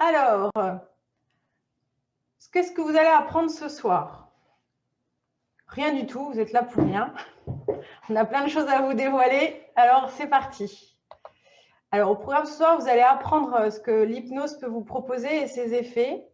Alors, qu'est-ce que vous allez apprendre ce soir? Rien du tout, vous êtes là pour rien. On a plein de choses à vous dévoiler, alors c'est parti. Alors, au programme ce soir, vous allez apprendre ce que l'hypnose peut vous proposer et ses effets.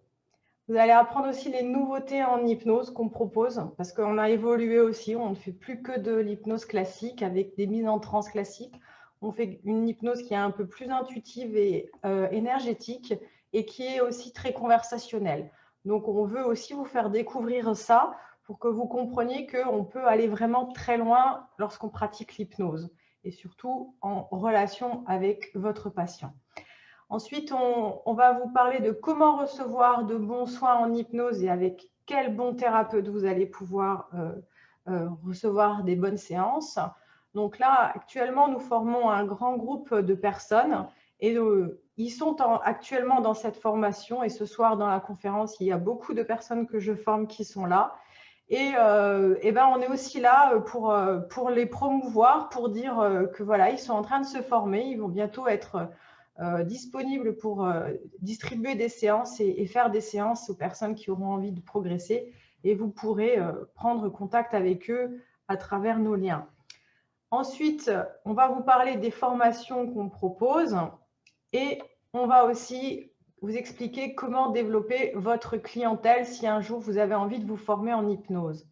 Vous allez apprendre aussi les nouveautés en hypnose qu'on propose, parce qu'on a évolué aussi, on ne fait plus que de l'hypnose classique avec des mises en transe classiques. On fait une hypnose qui est un peu plus intuitive et énergétique et qui est aussi très conversationnelle. Donc, on veut aussi vous faire découvrir ça pour que vous compreniez qu'on peut aller vraiment très loin lorsqu'on pratique l'hypnose et surtout en relation avec votre patient. Ensuite, on va vous parler de comment recevoir de bons soins en hypnose et avec quel bon thérapeute vous allez pouvoir recevoir des bonnes séances. Donc là, actuellement, nous formons un grand groupe de personnes et ils sont actuellement dans cette formation et ce soir dans la conférence, il y a beaucoup de personnes que je forme qui sont là. Et ben, on est aussi là pour les promouvoir, pour dire que voilà, ils sont en train de se former, ils vont bientôt être disponibles pour distribuer des séances et faire des séances aux personnes qui auront envie de progresser. Et vous pourrez prendre contact avec eux à travers nos liens. Ensuite, on va vous parler des formations qu'on propose et on va aussi vous expliquer comment développer votre clientèle si un jour vous avez envie de vous former en hypnose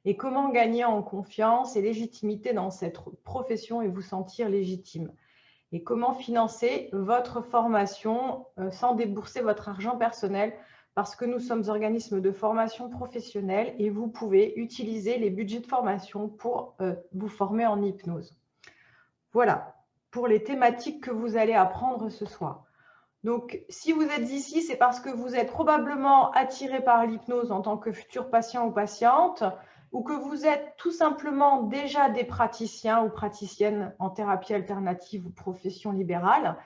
et comment gagner en confiance et légitimité dans cette profession et vous sentir légitime et comment financer votre formation sans débourser votre argent personnel parce que nous sommes organismes de formation professionnelle et vous pouvez utiliser les budgets de formation pour vous former en hypnose. Voilà pour les thématiques que vous allez apprendre ce soir. Donc, si vous êtes ici, c'est parce que vous êtes probablement attiré par l'hypnose en tant que futur patient ou patiente, ou que vous êtes tout simplement déjà des praticiens ou praticiennes en thérapie alternative ou profession libérale,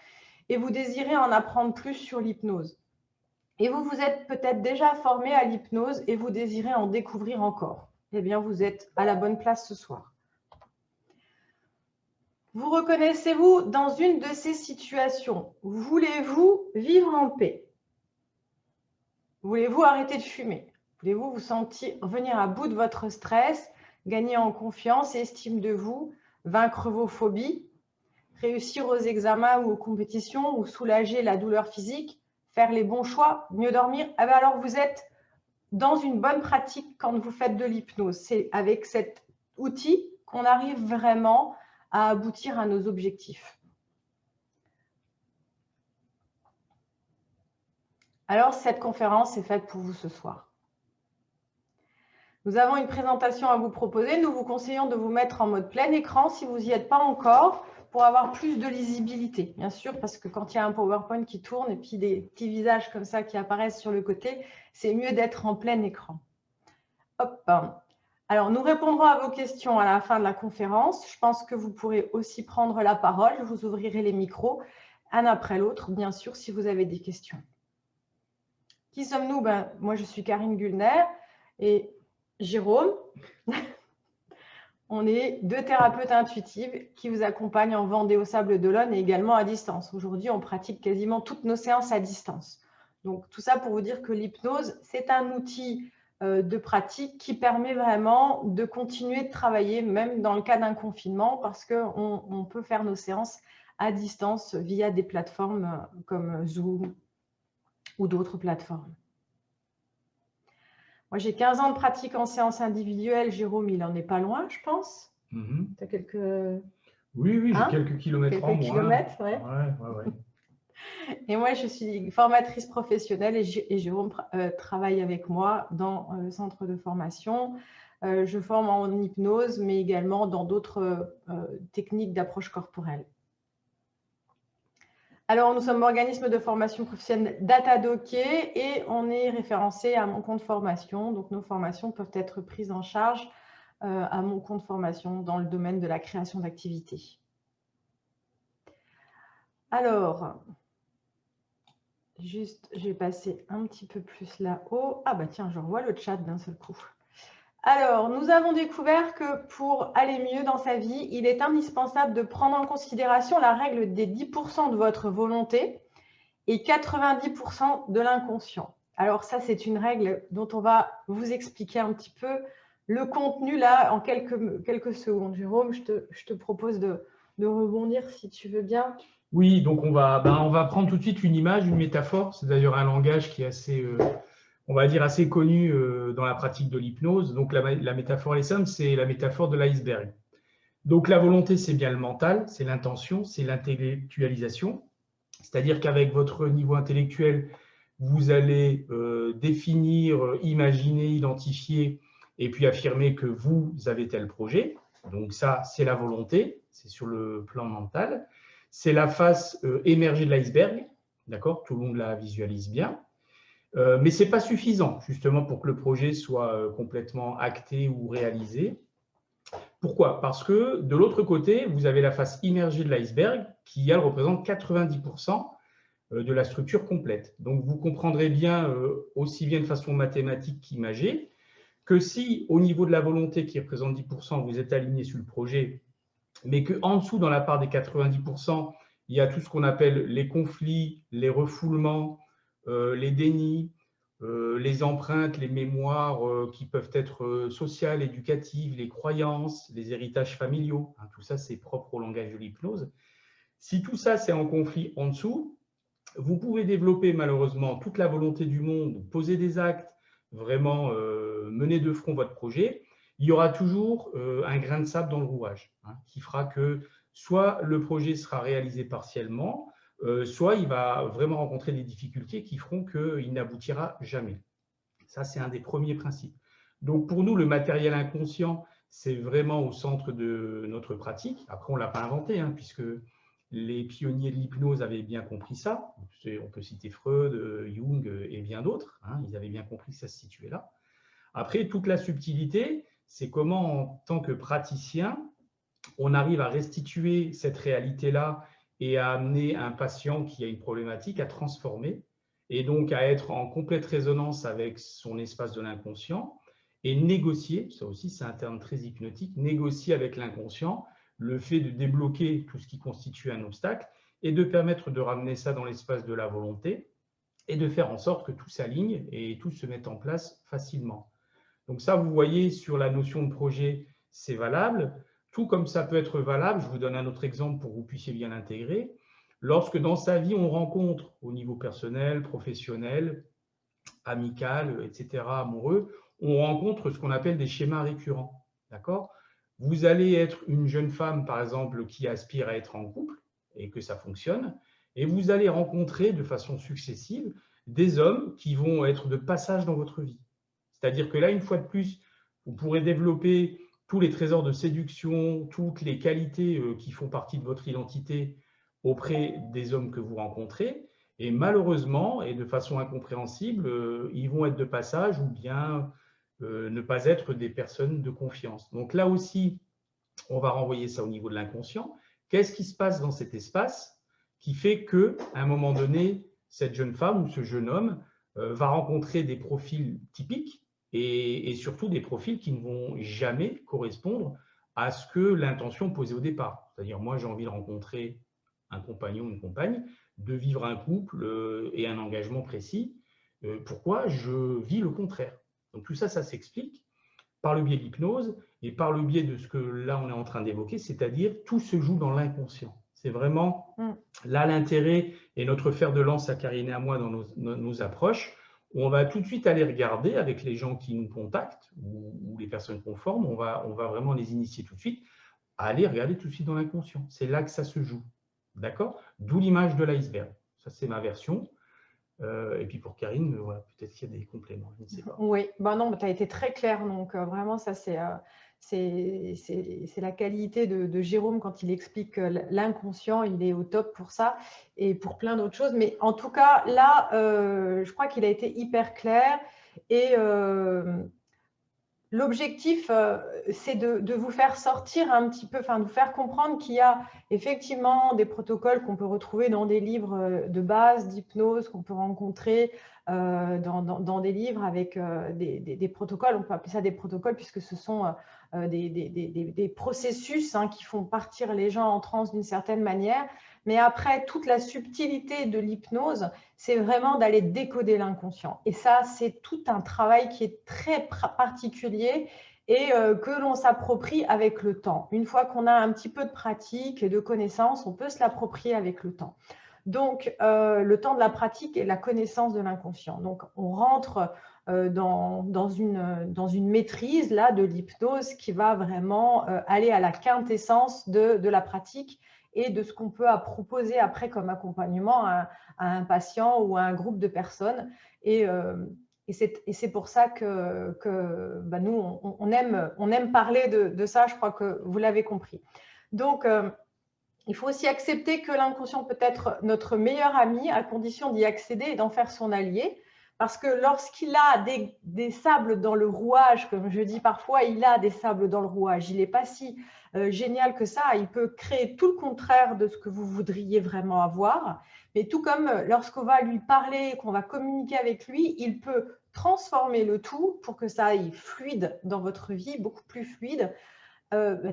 et vous désirez en apprendre plus sur l'hypnose. Et vous vous êtes peut-être déjà formé à l'hypnose et vous désirez en découvrir encore. Eh bien, vous êtes à la bonne place ce soir. Vous reconnaissez-vous dans une de ces situations? Voulez-vous vivre en paix? Voulez-vous arrêter de fumer? Voulez-vous vous sentir venir à bout de votre stress, gagner en confiance et estime de vous, vaincre vos phobies, réussir aux examens ou aux compétitions ou soulager la douleur physique, faire les bons choix, mieux dormir? Eh bien alors vous êtes dans une bonne pratique quand vous faites de l'hypnose. C'est avec cet outil qu'on arrive vraiment à aboutir à nos objectifs. Alors, cette conférence est faite pour vous ce soir. Nous avons une présentation à vous proposer. Nous vous conseillons de vous mettre en mode plein écran si vous n'y êtes pas encore pour avoir plus de lisibilité. Bien sûr, parce que quand il y a un PowerPoint qui tourne et puis des petits visages comme ça qui apparaissent sur le côté, c'est mieux d'être en plein écran. Hop. Alors, nous répondrons à vos questions à la fin de la conférence. Je pense que vous pourrez aussi prendre la parole. Je vous ouvrirai les micros, un après l'autre, bien sûr, si vous avez des questions. Qui sommes-nous? Ben, moi, je suis Karine Gulner et Jérôme. On est deux thérapeutes intuitives qui vous accompagnent en Vendée au Sable d'Olonne et également à distance. Aujourd'hui, on pratique quasiment toutes nos séances à distance. Donc, tout ça pour vous dire que l'hypnose, c'est un outil de pratique qui permet vraiment de continuer de travailler, même dans le cas d'un confinement, parce qu'on peut faire nos séances à distance via des plateformes comme Zoom ou d'autres plateformes. Moi, j'ai 15 ans de pratique en séance individuelle. Jérôme, il n'en est pas loin, je pense. Tu as quelques... Oui, j'ai quelques kilomètres en moins. Kilomètres, ouais. Ouais. Et moi, je suis formatrice professionnelle et Jérôme travaille avec moi dans le centre de formation. Je forme en hypnose, mais également dans d'autres techniques d'approche corporelle. Alors, nous sommes organisme de formation professionnelle Datadocké et on est référencé à mon compte formation. Donc, nos formations peuvent être prises en charge à mon compte formation dans le domaine de la création d'activités. Alors, juste, je vais passer un petit peu plus là-haut. Ah bah tiens, je revois le chat d'un seul coup. Alors, nous avons découvert que pour aller mieux dans sa vie, il est indispensable de prendre en considération la règle des 10% de votre volonté et 90% de l'inconscient. Alors ça, c'est une règle dont on va vous expliquer un petit peu le contenu là en quelques secondes. Jérôme, je te propose de rebondir si tu veux bien. Oui, donc on va prendre tout de suite une image, une métaphore. C'est d'ailleurs un langage qui est assez, on va dire, assez connu dans la pratique de l'hypnose. Donc la métaphore, elle est simple, c'est la métaphore de l'iceberg. Donc la volonté, c'est bien le mental, c'est l'intention, c'est l'intellectualisation. C'est-à-dire qu'avec votre niveau intellectuel, vous allez définir, imaginer, identifier et puis affirmer que vous avez tel projet. Donc ça, c'est la volonté, c'est sur le plan mental. C'est la face émergée de l'iceberg, d'accord? Tout le monde la visualise bien. Mais ce n'est pas suffisant, justement, pour que le projet soit complètement acté ou réalisé. Pourquoi? Parce que de l'autre côté, vous avez la face immergée de l'iceberg qui, elle, représente 90% de la structure complète. Donc, vous comprendrez bien, aussi bien de façon mathématique qu'imagée, que si, au niveau de la volonté qui représente 10%, vous êtes aligné sur le projet, mais qu'en dessous, dans la part des 90%, il y a tout ce qu'on appelle les conflits, les refoulements, les dénis, les empreintes, les mémoires qui peuvent être sociales, éducatives, les croyances, les héritages familiaux. Hein, tout ça, c'est propre au langage de l'hypnose. Si tout ça, c'est en conflit en dessous, vous pouvez développer malheureusement toute la volonté du monde, poser des actes, vraiment mener de front votre projet. Il y aura toujours un grain de sable dans le rouage, hein, qui fera que soit le projet sera réalisé partiellement, soit il va vraiment rencontrer des difficultés qui feront qu'il n'aboutira jamais. Ça, c'est un des premiers principes. Donc, pour nous, le matériel inconscient, c'est vraiment au centre de notre pratique. Après, on ne l'a pas inventé, hein, puisque les pionniers de l'hypnose avaient bien compris ça. On peut citer Freud, Jung et bien d'autres. Hein, ils avaient bien compris que ça se situait là. Après, toute la subtilité, c'est comment, en tant que praticien, on arrive à restituer cette réalité-là et à amener un patient qui a une problématique à transformer et donc à être en complète résonance avec son espace de l'inconscient et négocier, ça aussi c'est un terme très hypnotique, négocier avec l'inconscient le fait de débloquer tout ce qui constitue un obstacle et de permettre de ramener ça dans l'espace de la volonté et de faire en sorte que tout s'aligne et tout se mette en place facilement. Donc ça, vous voyez, sur la notion de projet, c'est valable. Tout comme ça peut être valable, je vous donne un autre exemple pour que vous puissiez bien l'intégrer. Lorsque dans sa vie, on rencontre au niveau personnel, professionnel, amical, etc., amoureux, on rencontre ce qu'on appelle des schémas récurrents. D'accord? Vous allez être une jeune femme, par exemple, qui aspire à être en couple et que ça fonctionne, et vous allez rencontrer de façon successive des hommes qui vont être de passage dans votre vie. C'est-à-dire que là, une fois de plus, vous pourrez développer tous les trésors de séduction, toutes les qualités qui font partie de votre identité auprès des hommes que vous rencontrez. Et malheureusement, et de façon incompréhensible, ils vont être de passage ou bien ne pas être des personnes de confiance. Donc là aussi, on va renvoyer ça au niveau de l'inconscient. Qu'est-ce qui se passe dans cet espace qui fait qu'à un moment donné, cette jeune femme ou ce jeune homme va rencontrer des profils typiques et surtout des profils qui ne vont jamais correspondre à ce que l'intention posait au départ. C'est-à-dire, moi, j'ai envie de rencontrer un compagnon, une compagne, de vivre un couple et un engagement précis. Pourquoi je vis le contraire? Donc tout ça, ça s'explique par le biais de l'hypnose et par le biais de ce que là, on est en train d'évoquer, c'est-à-dire tout se joue dans l'inconscient. C'est vraiment là l'intérêt et notre fer de lance à Karine et à moi dans nos approches, où on va tout de suite aller regarder avec les gens qui nous contactent ou les personnes conformes, on va vraiment les initier tout de suite à aller regarder tout de suite dans l'inconscient. C'est là que ça se joue. D'accord? D'où l'image de l'iceberg. Ça, c'est ma version. Et puis pour Karine, voilà, peut-être qu'il y a des compléments, je ne sais pas. Oui, ben non, tu as été très clair. Donc, vraiment, ça, c'est la qualité de Jérôme quand il explique l'inconscient. Il est au top pour ça et pour plein d'autres choses. Mais en tout cas, là, je crois qu'il a été hyper clair. Et l'objectif, c'est de vous faire sortir un petit peu, enfin de vous faire comprendre qu'il y a effectivement des protocoles qu'on peut retrouver dans des livres de base, d'hypnose, qu'on peut rencontrer dans des livres avec des protocoles. On peut appeler ça des protocoles puisque ce sont des processus qui font partir les gens en transe d'une certaine manière. Mais après, toute la subtilité de l'hypnose, c'est vraiment d'aller décoder l'inconscient. Et ça, c'est tout un travail qui est très particulier et que l'on s'approprie avec le temps. Une fois qu'on a un petit peu de pratique et de connaissances, on peut se l'approprier avec le temps. Donc, le temps de la pratique et la connaissance de l'inconscient. Donc, on rentre dans une maîtrise là, de l'hypnose qui va vraiment aller à la quintessence de la pratique et de ce qu'on peut proposer après comme accompagnement à un patient ou à un groupe de personnes. Et c'est pour ça que nous, on aime parler de ça, je crois que vous l'avez compris. Donc, il faut aussi accepter que l'inconscient peut être notre meilleur ami à condition d'y accéder et d'en faire son allié. Parce que lorsqu'il a des sables dans le rouage, comme je dis parfois, il a des sables dans le rouage. Il n'est pas si génial que ça. Il peut créer tout le contraire de ce que vous voudriez vraiment avoir. Mais tout comme lorsqu'on va lui parler, qu'on va communiquer avec lui, il peut transformer le tout pour que ça aille fluide dans votre vie, beaucoup plus fluide.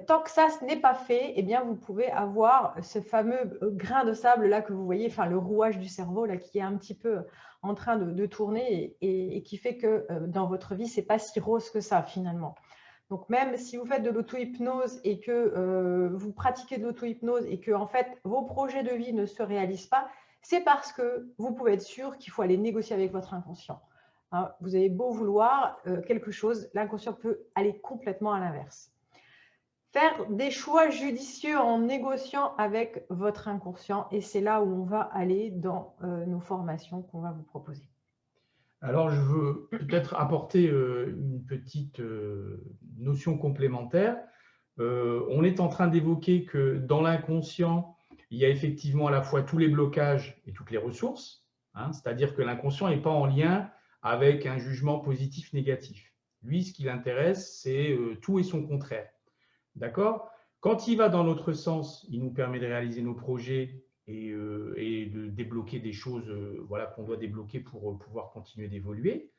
Tant que ça, ce n'est pas fait, eh bien, vous pouvez avoir ce fameux grain de sable là que vous voyez, enfin le rouage du cerveau là qui est un petit peu en train de tourner et qui fait que dans votre vie, ce n'est pas si rose que ça finalement. Donc même si vous faites de l'auto-hypnose et que vous pratiquez de l'auto-hypnose et que en fait vos projets de vie ne se réalisent pas, c'est parce que vous pouvez être sûr qu'il faut aller négocier avec votre inconscient. Hein, vous avez beau vouloir quelque chose, l'inconscient peut aller complètement à l'inverse. Faire des choix judicieux en négociant avec votre inconscient et c'est là où on va aller dans nos formations qu'on va vous proposer. Alors, je veux peut-être apporter une petite notion complémentaire. On est en train d'évoquer que dans l'inconscient, il y a effectivement à la fois tous les blocages et toutes les ressources, hein, c'est-à-dire que l'inconscient n'est pas en lien avec un jugement positif-négatif. Lui, ce qui l'intéresse, c'est tout et son contraire. D'accord? Quand il va dans notre sens, il nous permet de réaliser nos projets et de débloquer des choses voilà, qu'on doit débloquer pour pouvoir continuer d'évoluer.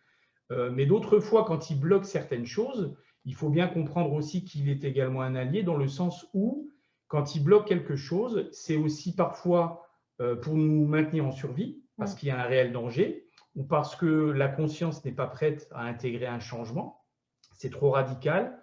Mais d'autres fois, quand il bloque certaines choses, il faut bien comprendre aussi qu'il est également un allié dans le sens où, quand il bloque quelque chose, c'est aussi parfois pour nous maintenir en survie, parce qu'il y a un réel danger, ou parce que la conscience n'est pas prête à intégrer un changement. C'est trop radical.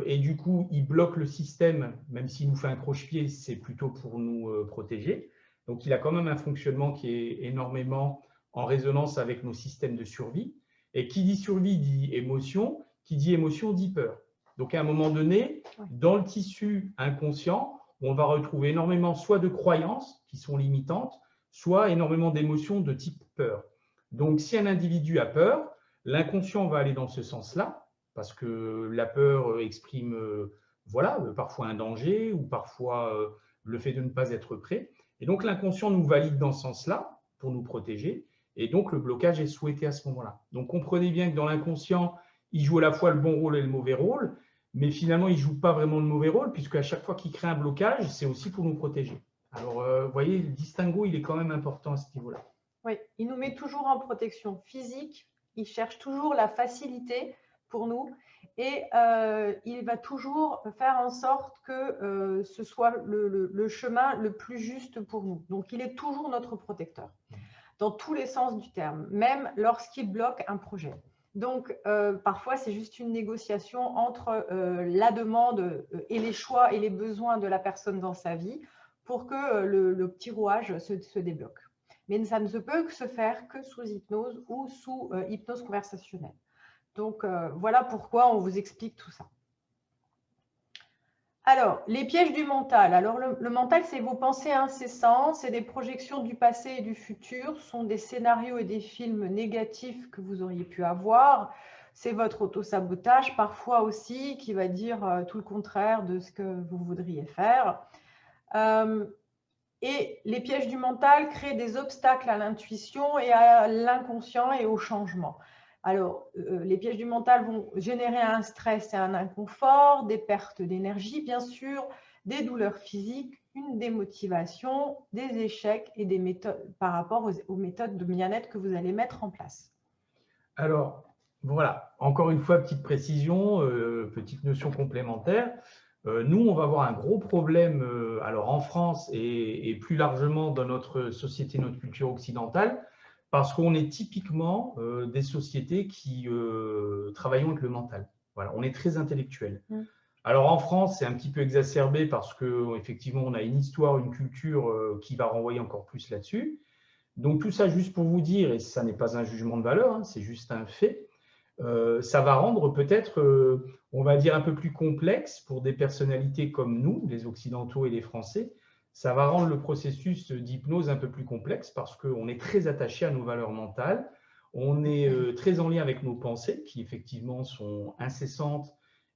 Et du coup, il bloque le système, même s'il nous fait un croche-pied, c'est plutôt pour nous protéger. Donc, il a quand même un fonctionnement qui est énormément en résonance avec nos systèmes de survie. Et qui dit survie dit émotion, qui dit émotion dit peur. Donc, à un moment donné, dans le tissu inconscient, on va retrouver énormément soit de croyances qui sont limitantes, soit énormément d'émotions de type peur. Donc, si un individu a peur, l'inconscient va aller dans ce sens-là, parce que la peur exprime voilà, parfois un danger ou parfois le fait de ne pas être prêt. Et donc, l'inconscient nous valide dans ce sens-là pour nous protéger. Et donc, le blocage est souhaité à ce moment-là. Donc, comprenez bien que dans l'inconscient, il joue à la fois le bon rôle et le mauvais rôle, mais finalement, il ne joue pas vraiment le mauvais rôle, puisque à chaque fois qu'il crée un blocage, c'est aussi pour nous protéger. Alors, vous voyez, le distinguo, il est quand même important à ce niveau-là. Oui, il nous met toujours en protection physique, il cherche toujours la facilité pour nous et il va toujours faire en sorte que ce soit le chemin le plus juste pour nous. Donc, il est toujours notre protecteur dans tous les sens du terme, même lorsqu'il bloque un projet. Donc, parfois, c'est juste une négociation entre la demande et les choix et les besoins de la personne dans sa vie pour que le petit rouage se débloque. Mais ça ne se peut que se faire que sous hypnose ou sous hypnose conversationnelle. Donc, voilà pourquoi on vous explique tout ça. Alors, les pièges du mental. Alors, le mental, c'est vos pensées incessantes, c'est des projections du passé et du futur, ce sont des scénarios et des films négatifs que vous auriez pu avoir. C'est votre auto-sabotage, parfois aussi, qui va dire tout le contraire de ce que vous voudriez faire. Et les pièges du mental créent des obstacles à l'intuition et à l'inconscient et au changement. Alors, les pièges du mental vont générer un stress et un inconfort, des pertes d'énergie, bien sûr, des douleurs physiques, une démotivation, des échecs et des méthodes par rapport aux méthodes de bien-être que vous allez mettre en place. Alors, voilà, encore une fois, petite précision, petite notion complémentaire. Nous, on va avoir un gros problème alors en France et plus largement dans notre société, notre culture occidentale, parce qu'on est typiquement des sociétés qui travaillent avec le mental. Voilà, on est très intellectuel. Alors en France, c'est un petit peu exacerbé parce qu'effectivement, on a une histoire, une culture qui va renvoyer encore plus là-dessus. Donc tout ça juste pour vous dire, et ça n'est pas un jugement de valeur, hein, c'est juste un fait, ça va rendre peut-être, on va dire, un peu plus complexe pour des personnalités comme nous, les Occidentaux et les Français. Ça va rendre le processus d'hypnose un peu plus complexe parce qu'on est très attaché à nos valeurs mentales, on est très en lien avec nos pensées qui effectivement sont incessantes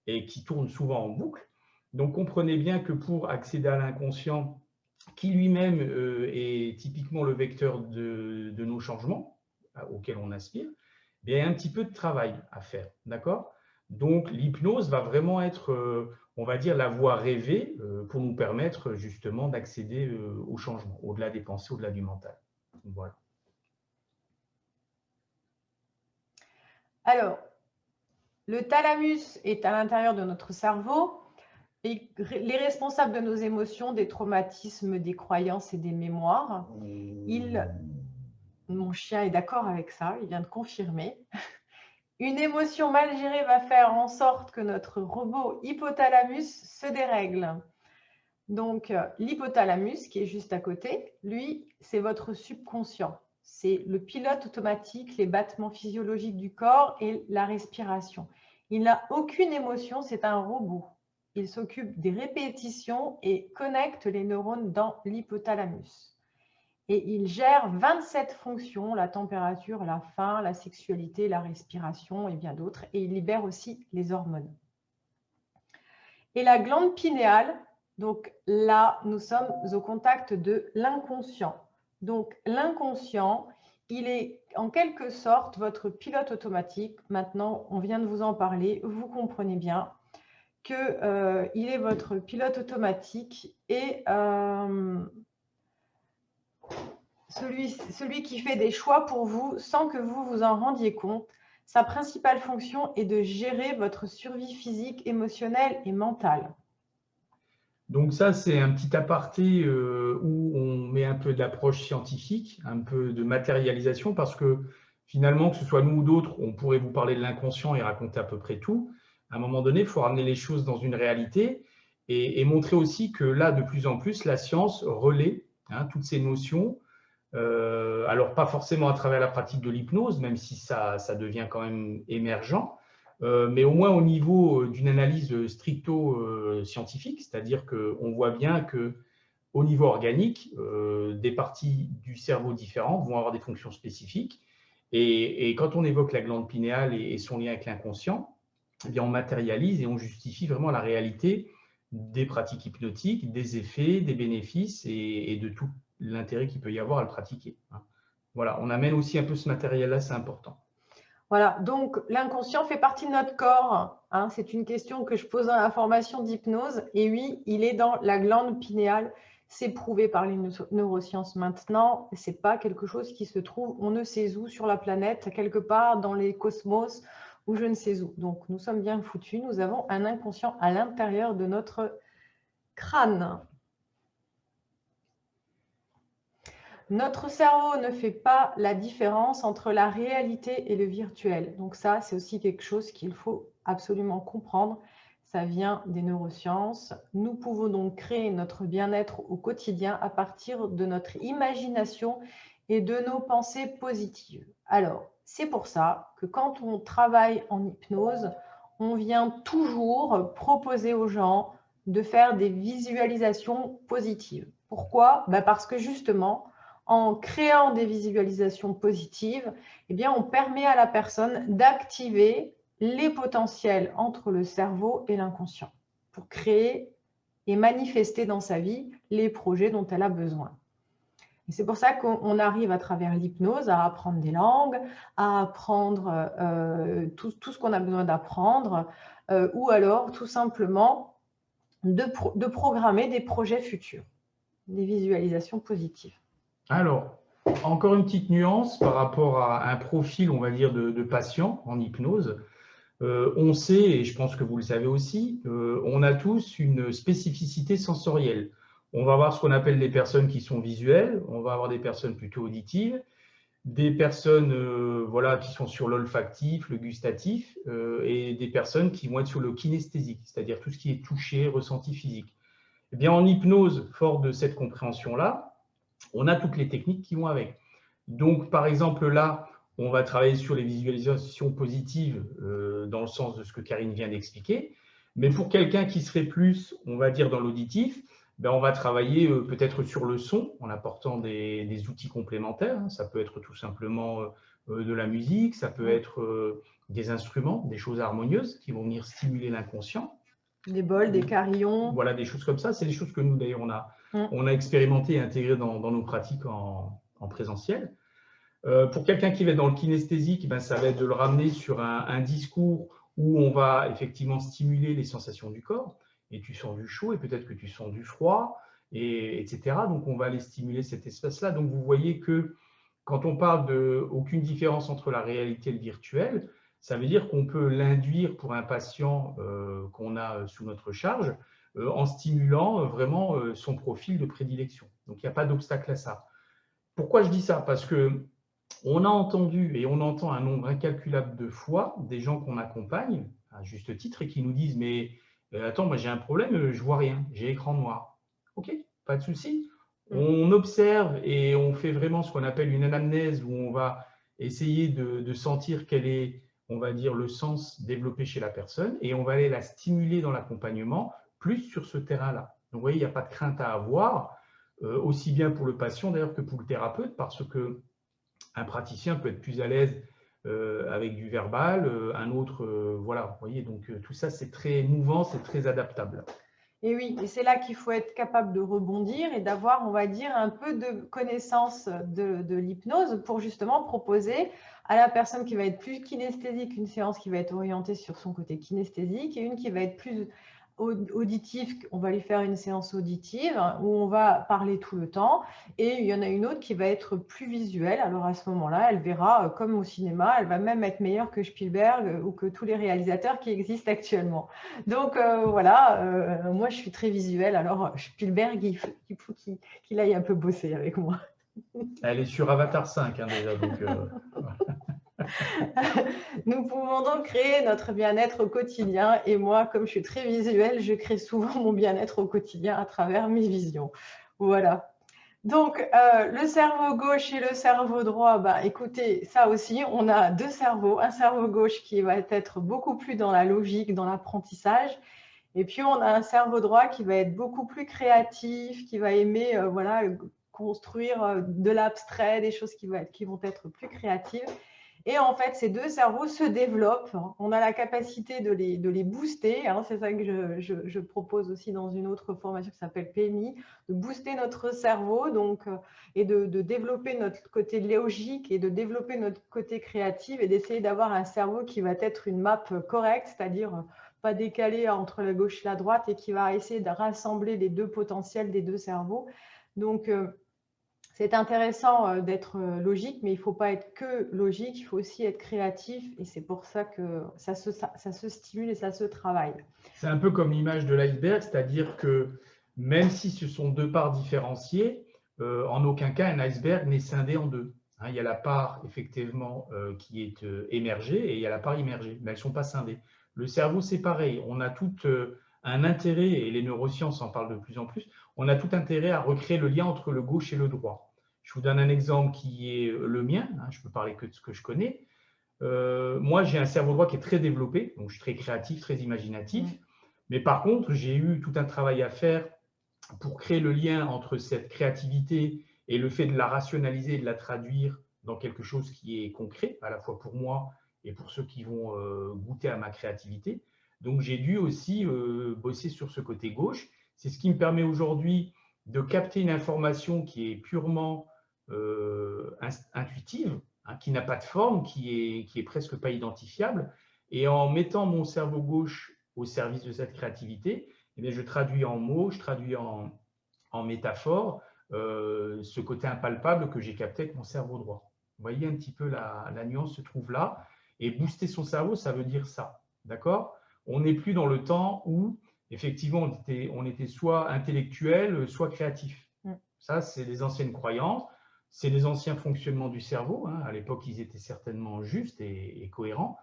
et qui tournent souvent en boucle. Donc comprenez bien que pour accéder à l'inconscient, qui lui-même est typiquement le vecteur de nos changements auxquels on aspire, il y a un petit peu de travail à faire, d'accord? Donc, l'hypnose va vraiment être, on va dire, la voie rêvée pour nous permettre justement d'accéder au changement, au-delà des pensées, au-delà du mental. Voilà. Alors, le thalamus est à l'intérieur de notre cerveau et les responsables de nos émotions, des traumatismes, des croyances et des mémoires. Mon chien est d'accord avec ça, il vient de confirmer. Une émotion mal gérée va faire en sorte que notre robot hypothalamus se dérègle. Donc, l'hypothalamus, qui est juste à côté, lui, c'est votre subconscient. C'est le pilote automatique, les battements physiologiques du corps et la respiration. Il n'a aucune émotion, c'est un robot. Il s'occupe des répétitions et connecte les neurones dans l'hypothalamus. Et il gère 27 fonctions, la température, la faim, la sexualité, la respiration et bien d'autres. Et il libère aussi les hormones. Et la glande pinéale, donc là, nous sommes au contact de l'inconscient. Donc l'inconscient, il est en quelque sorte votre pilote automatique. Maintenant, on vient de vous en parler, vous comprenez bien qu'il est votre pilote automatique et celui qui fait des choix pour vous sans que vous vous en rendiez compte. Sa principale fonction est de gérer votre survie physique, émotionnelle et mentale. Donc ça, c'est un petit aparté où on met un peu d'approche scientifique, un peu de matérialisation, parce que finalement, que ce soit nous ou d'autres, on pourrait vous parler de l'inconscient et raconter à peu près tout. À un moment donné, il faut ramener les choses dans une réalité et montrer aussi que là, de plus en plus, la science relaie toutes ces notions. Alors, pas forcément à travers la pratique de l'hypnose, même si ça devient quand même émergent, mais au moins au niveau d'une analyse stricto-scientifique, c'est-à-dire qu'on voit bien qu'au niveau organique, des parties du cerveau différents vont avoir des fonctions spécifiques. Et quand on évoque la glande pinéale et son lien avec l'inconscient, eh bien on matérialise et on justifie vraiment la réalité des pratiques hypnotiques, des effets, des bénéfices et de tout l'intérêt qu'il peut y avoir à le pratiquer. Voilà, on amène aussi un peu ce matériel-là, c'est important. Voilà, donc l'inconscient fait partie de notre corps. C'est une question que je pose dans la formation d'hypnose. Et oui, il est dans la glande pinéale. C'est prouvé par les neurosciences maintenant. Ce n'est pas quelque chose qui se trouve on ne sait où sur la planète, quelque part dans les cosmos ou je ne sais où. Donc nous sommes bien foutus. Nous avons un inconscient à l'intérieur de notre crâne. Notre cerveau ne fait pas la différence entre la réalité et le virtuel. Donc ça, c'est aussi quelque chose qu'il faut absolument comprendre. Ça vient des neurosciences. Nous pouvons donc créer notre bien-être au quotidien à partir de notre imagination et de nos pensées positives. Alors, c'est pour ça que quand on travaille en hypnose, on vient toujours proposer aux gens de faire des visualisations positives. Pourquoi? Parce que justement, en créant des visualisations positives, eh bien, on permet à la personne d'activer les potentiels entre le cerveau et l'inconscient pour créer et manifester dans sa vie les projets dont elle a besoin. Et c'est pour ça qu'on arrive à travers l'hypnose à apprendre des langues, à apprendre tout ce qu'on a besoin d'apprendre, ou alors tout simplement de programmer des projets futurs. des visualisations positives. Alors, encore une petite nuance par rapport à un profil, on va dire, de patient en hypnose. On sait, et je pense que vous le savez aussi, on a tous une spécificité sensorielle. On va avoir ce qu'on appelle des personnes qui sont visuelles, on va avoir des personnes plutôt auditives, des personnes voilà, qui sont sur l'olfactif, le gustatif, et des personnes qui vont être sur le kinesthésique, c'est-à-dire tout ce qui est touché, ressenti physique. Eh bien, en hypnose, fort de cette compréhension-là, on a toutes les techniques qui vont avec. Donc, par exemple, là, on va travailler sur les visualisations positives dans le sens de ce que Karine vient d'expliquer. Mais pour quelqu'un qui serait plus, on va dire, dans l'auditif, ben, on va travailler peut-être sur le son en apportant des outils complémentaires. Ça peut être tout simplement de la musique, ça peut être des instruments, des choses harmonieuses qui vont venir stimuler l'inconscient. Des bols, des carillons. Voilà, des choses comme ça. C'est des choses que nous, d'ailleurs, on a expérimenté et intégré dans nos pratiques en présentiel. Pour quelqu'un qui va être dans le kinesthésique, ben, ça va être de le ramener sur un discours où on va effectivement stimuler les sensations du corps. Et tu sens du chaud et peut-être que tu sens du froid, etc. Donc, on va aller stimuler cet espace-là. Donc, vous voyez que quand on parle d'aucune différence entre la réalité et le virtuel, ça veut dire qu'on peut l'induire pour un patient qu'on a sous notre charge en stimulant vraiment son profil de prédilection. Donc, il n'y a pas d'obstacle à ça. Pourquoi je dis ça? Parce que on a entendu et on entend un nombre incalculable de fois des gens qu'on accompagne, à juste titre, et qui nous disent « mais attends, moi j'ai un problème, je vois rien, j'ai écran noir ». Ok, pas de souci. On observe et on fait vraiment ce qu'on appelle une anamnèse où on va essayer de sentir quel est, on va dire, le sens développé chez la personne et on va aller la stimuler dans l'accompagnement plus sur ce terrain-là. Donc, vous voyez, il n'y a pas de crainte à avoir, aussi bien pour le patient d'ailleurs que pour le thérapeute, parce que un praticien peut être plus à l'aise avec du verbal, un autre, voilà, vous voyez, donc tout ça c'est très mouvant, c'est très adaptable. Et oui, et c'est là qu'il faut être capable de rebondir et d'avoir, on va dire, un peu de connaissance de l'hypnose pour justement proposer à la personne qui va être plus kinesthésique une séance qui va être orientée sur son côté kinesthésique et une qui va être plus auditif, on va lui faire une séance auditive où on va parler tout le temps et il y en a une autre qui va être plus visuelle. Alors à ce moment-là, elle verra comme au cinéma, elle va même être meilleure que Spielberg ou que tous les réalisateurs qui existent actuellement. Donc voilà, moi je suis très visuelle, alors Spielberg, il faut qu'il aille un peu bosser avec moi. Elle est sur Avatar 5 hein, déjà, donc… Nous pouvons donc créer notre bien-être au quotidien et moi, comme je suis très visuelle, je crée souvent mon bien-être au quotidien à travers mes visions. Voilà. Donc, le cerveau gauche et le cerveau droit, bah, écoutez, ça aussi, on a deux cerveaux. Un cerveau gauche qui va être beaucoup plus dans la logique, dans l'apprentissage. Et puis, on a un cerveau droit qui va être beaucoup plus créatif, qui va aimer voilà, construire de l'abstrait, des choses qui vont être plus créatives. Et en fait, ces deux cerveaux se développent. On a la capacité de les booster. Hein, c'est ça que je propose aussi dans une autre formation qui s'appelle PMI, de booster notre cerveau donc, et de développer notre côté logique et de développer notre côté créatif et d'essayer d'avoir un cerveau qui va être une map correcte, c'est-à-dire pas décalé entre la gauche et la droite et qui va essayer de rassembler les deux potentiels des deux cerveaux. Donc, c'est intéressant d'être logique, mais il ne faut pas être que logique, il faut aussi être créatif et c'est pour ça que ça se stimule et ça se travaille. C'est un peu comme l'image de l'iceberg, c'est-à-dire que même si ce sont deux parts différenciées, en aucun cas un iceberg n'est scindé en deux. Hein, il y a la part effectivement qui est émergée et il y a la part immergée, mais elles ne sont pas scindées. Le cerveau, c'est pareil, on a tout un intérêt, et les neurosciences en parlent de plus en plus, on a tout intérêt à recréer le lien entre le gauche et le droit. Je vous donne un exemple qui est le mien, hein, je peux parler que de ce que je connais. Moi, j'ai un cerveau droit qui est très développé, donc je suis très créatif, très imaginatif. Mais par contre, j'ai eu tout un travail à faire pour créer le lien entre cette créativité et le fait de la rationaliser et de la traduire dans quelque chose qui est concret, à la fois pour moi et pour ceux qui vont goûter à ma créativité. Donc, j'ai dû aussi bosser sur ce côté gauche. C'est ce qui me permet aujourd'hui de capter une information qui est purement intuitive, hein, qui n'a pas de forme, qui est presque pas identifiable. Et en mettant mon cerveau gauche au service de cette créativité, eh bien, je traduis en mots, je traduis en en métaphore ce côté impalpable que j'ai capté avec mon cerveau droit. Vous voyez un petit peu la nuance se trouve là. Et booster son cerveau, ça veut dire ça. D'accord? On n'est plus dans le temps où, effectivement, on était soit intellectuel, soit créatif. Ça, c'est les anciennes croyances, c'est les anciens fonctionnements du cerveau. Hein. À l'époque, ils étaient certainement justes et cohérents.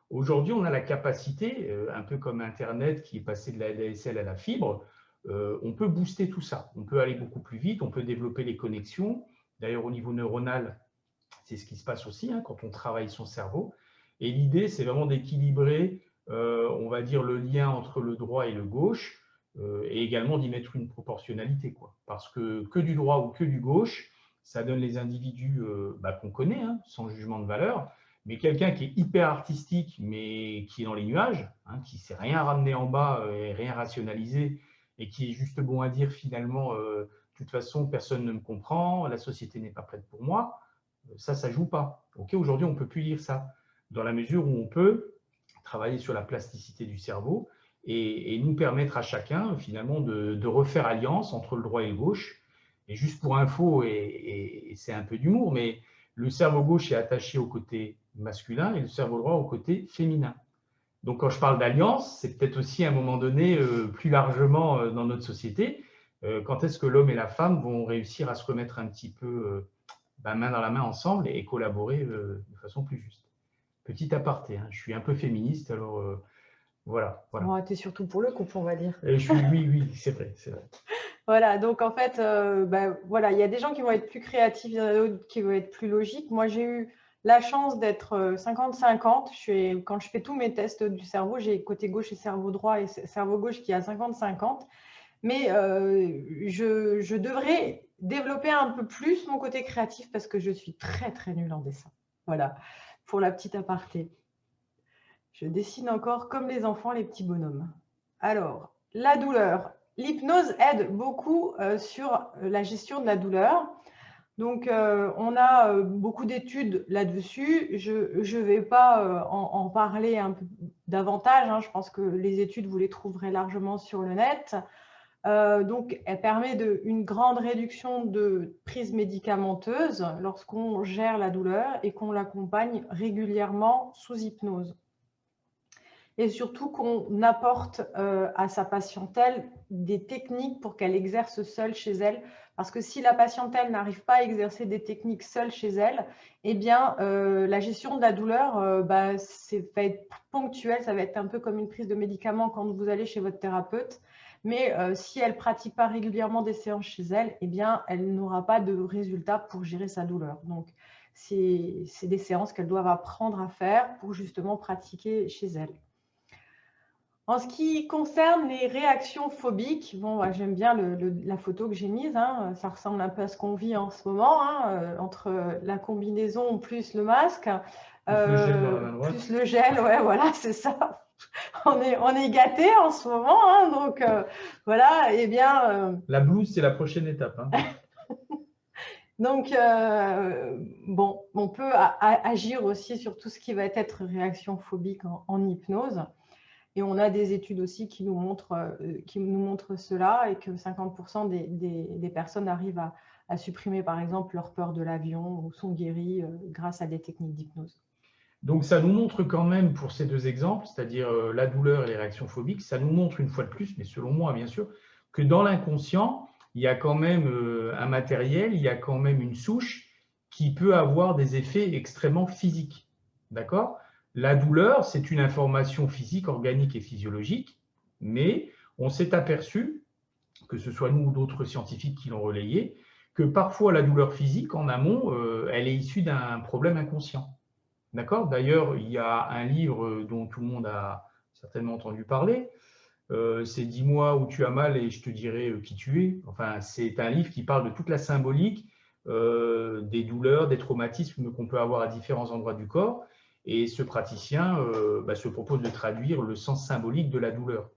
Aujourd'hui, on a la capacité, un peu comme Internet qui est passé de la ADSL à la fibre, on peut booster tout ça. On peut aller beaucoup plus vite, on peut développer les connexions. D'ailleurs, au niveau neuronal, c'est ce qui se passe aussi hein, quand on travaille son cerveau. Et l'idée, c'est vraiment d'équilibrer, on va dire, le lien entre le droit et le gauche, et également d'y mettre une proportionnalité, quoi. Parce que du droit ou que du gauche, ça donne les individus qu'on connaît, hein, sans jugement de valeur, mais quelqu'un qui est hyper artistique, mais qui est dans les nuages, hein, qui ne sait rien ramener en bas et rien rationaliser, et qui est juste bon à dire finalement, de toute façon, personne ne me comprend, la société n'est pas prête pour moi, ça ne joue pas. Okay, aujourd'hui, on ne peut plus dire ça, dans la mesure où on peut travailler sur la plasticité du cerveau et nous permettre à chacun, finalement, de refaire alliance entre le droit et le gauche. Et juste pour info, et c'est un peu d'humour, mais le cerveau gauche est attaché au côté masculin et le cerveau droit au côté féminin. Donc, quand je parle d'alliance, c'est peut-être aussi à un moment donné, plus largement dans notre société, quand est-ce que l'homme et la femme vont réussir à se remettre un petit peu main dans la main ensemble et collaborer de façon plus juste. Petit aparté, hein, je suis un peu féministe, alors voilà. Oh, tu es surtout pour le couple, on va dire. Oui, c'est vrai. Voilà, donc en fait, voilà, il y a des gens qui vont être plus créatifs, il y en a d'autres qui vont être plus logiques. Moi, j'ai eu la chance d'être 50-50. Quand je fais tous mes tests du cerveau, j'ai côté gauche et cerveau droit et cerveau gauche qui est à 50-50. Mais je devrais développer un peu plus mon côté créatif parce que je suis très, très nulle en dessin. Voilà, pour la petite aparté. Je dessine encore comme les enfants, les petits bonhommes. Alors, la douleur. L'hypnose aide beaucoup sur la gestion de la douleur. Donc, on a beaucoup d'études là-dessus. Je ne vais pas en parler un peu davantage. Hein. Je pense que les études, vous les trouverez largement sur le net. Donc, elle permet une grande réduction de prise médicamenteuse lorsqu'on gère la douleur et qu'on l'accompagne régulièrement sous hypnose. Et surtout qu'on apporte à sa patientèle des techniques pour qu'elle exerce seule chez elle. Parce que si la patientèle n'arrive pas à exercer des techniques seule chez elle, eh bien, la gestion de la douleur va être ponctuelle. Ça va être un peu comme une prise de médicaments quand vous allez chez votre thérapeute. Mais si elle ne pratique pas régulièrement des séances chez elle, eh bien, elle n'aura pas de résultat pour gérer sa douleur. Donc, c'est des séances qu'elle doit apprendre à faire pour justement pratiquer chez elle. En ce qui concerne les réactions phobiques, bon, j'aime bien la photo que j'ai mise, hein, ça ressemble un peu à ce qu'on vit en ce moment, hein, entre la combinaison plus le masque, plus le gel, ouais, voilà, c'est ça. On est gâtés en ce moment, hein, donc voilà, et bien… La blouse, c'est la prochaine étape. Hein. Donc, bon, on peut agir aussi sur tout ce qui va être réaction phobique en hypnose. Et on a des études aussi qui nous montrent cela et que 50% des personnes arrivent à supprimer, par exemple, leur peur de l'avion ou sont guéries grâce à des techniques d'hypnose. Donc, ça nous montre quand même, pour ces deux exemples, c'est-à-dire la douleur et les réactions phobiques, ça nous montre une fois de plus, mais selon moi, bien sûr, que dans l'inconscient, il y a quand même un matériel, il y a quand même une souche qui peut avoir des effets extrêmement physiques. D'accord ? La douleur, c'est une information physique, organique et physiologique, mais on s'est aperçu, que ce soit nous ou d'autres scientifiques qui l'ont relayé, que parfois la douleur physique, en amont, elle est issue d'un problème inconscient. D'accord ? D'ailleurs, il y a un livre dont tout le monde a certainement entendu parler, c'est « Dis-moi où tu as mal et je te dirai qui tu es ». Enfin, c'est un livre qui parle de toute la symbolique des douleurs, des traumatismes qu'on peut avoir à différents endroits du corps. Et ce praticien se propose de traduire le sens symbolique de la douleur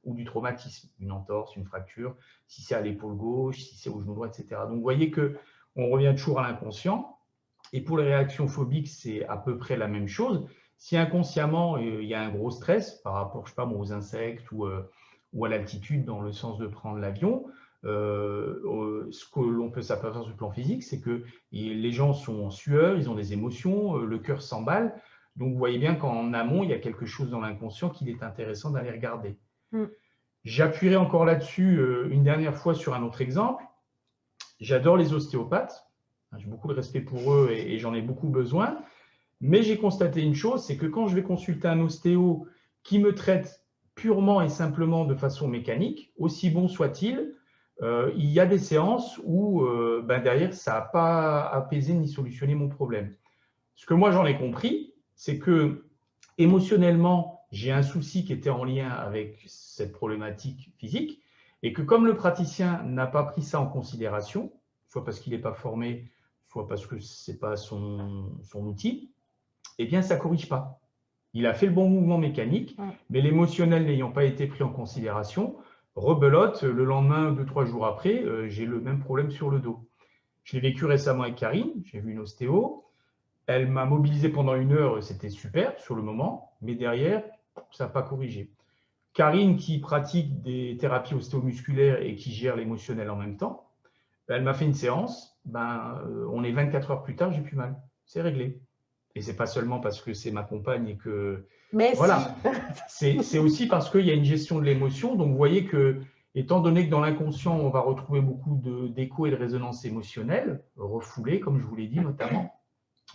ou du traumatisme, une entorse, une fracture, si c'est à l'épaule gauche, si c'est au genou droit, etc. Donc, vous voyez qu'on revient toujours à l'inconscient. Et pour les réactions phobiques, c'est à peu près la même chose. Si inconsciemment, il y a un gros stress par rapport, je sais pas, aux insectes ou à l'altitude dans le sens de prendre l'avion, Ce que l'on peut s'apercevoir sur le plan physique, c'est que les gens sont en sueur, ils ont des émotions, le cœur s'emballe. Donc, vous voyez bien qu'en amont, il y a quelque chose dans l'inconscient qu'il est intéressant d'aller regarder. J'appuierai encore là-dessus une dernière fois sur un autre exemple. J'adore les ostéopathes. J'ai beaucoup de respect pour eux et j'en ai beaucoup besoin. Mais j'ai constaté une chose, c'est que quand je vais consulter un ostéo qui me traite purement et simplement de façon mécanique, aussi bon soit-il, il y a des séances où derrière, ça n'a pas apaisé ni solutionné mon problème. Ce que moi, j'en ai compris, c'est que émotionnellement, j'ai un souci qui était en lien avec cette problématique physique et que comme le praticien n'a pas pris ça en considération, soit parce qu'il n'est pas formé, soit parce que ce n'est pas son outil, eh bien, ça ne corrige pas. Il a fait le bon mouvement mécanique, mais l'émotionnel n'ayant pas été pris en considération, rebelote, le lendemain, 2-3 jours après, j'ai le même problème sur le dos. Je l'ai vécu récemment avec Karine, j'ai vu une ostéo, elle m'a mobilisé pendant 1 heure, c'était super sur le moment, mais derrière, ça n'a pas corrigé. Karine, qui pratique des thérapies ostéomusculaires et qui gère l'émotionnel en même temps, elle m'a fait une séance, on est 24 heures plus tard, j'ai plus mal, c'est réglé. Et ce n'est pas seulement parce que c'est ma compagne et que… Mais voilà, c'est aussi parce qu'il y a une gestion de l'émotion. Donc, vous voyez que, étant donné que dans l'inconscient, on va retrouver beaucoup d'échos et de résonances émotionnelles, refoulées, comme je vous l'ai dit notamment,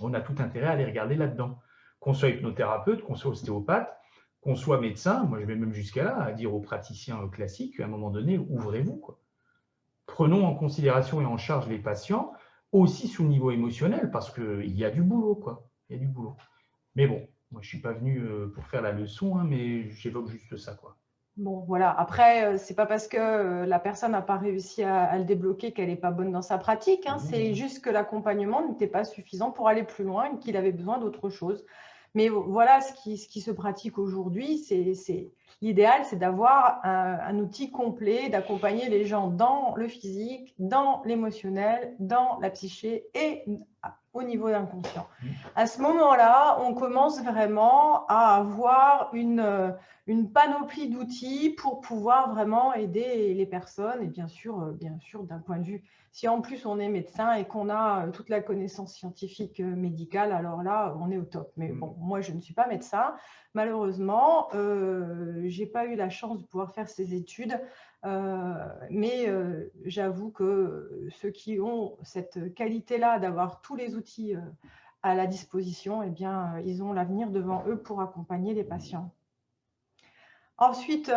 on a tout intérêt à aller regarder là-dedans. Qu'on soit hypnothérapeute, qu'on soit ostéopathe, qu'on soit médecin, moi je vais même jusqu'à là, à dire aux praticiens classiques, à un moment donné, ouvrez-vous, quoi. Prenons en considération et en charge les patients, aussi sous le niveau émotionnel, parce qu'il y a du boulot, quoi. Il y a du boulot. Mais bon, moi, je ne suis pas venu pour faire la leçon, mais j'évoque juste ça, quoi. Bon, voilà. Après, c'est pas parce que la personne n'a pas réussi à le débloquer qu'elle n'est pas bonne dans sa pratique. C'est juste que l'accompagnement n'était pas suffisant pour aller plus loin et qu'il avait besoin d'autre chose. Mais voilà, ce qui se pratique aujourd'hui, l'idéal, c'est d'avoir un outil complet, d'accompagner les gens dans le physique, dans l'émotionnel, dans la psyché et au niveau d'inconscient. À ce moment-là, on commence vraiment à avoir une panoplie d'outils pour pouvoir vraiment aider les personnes. Et bien sûr d'un point de vue, si en plus on est médecin et qu'on a toute la connaissance scientifique médicale, alors là, on est au top. Mais bon, moi, je ne suis pas médecin. Malheureusement, je n'ai pas eu la chance de pouvoir faire ces études. Mais j'avoue que ceux qui ont cette qualité-là d'avoir tous les outils à la disposition, eh bien, ils ont l'avenir devant eux pour accompagner les patients. Ensuite,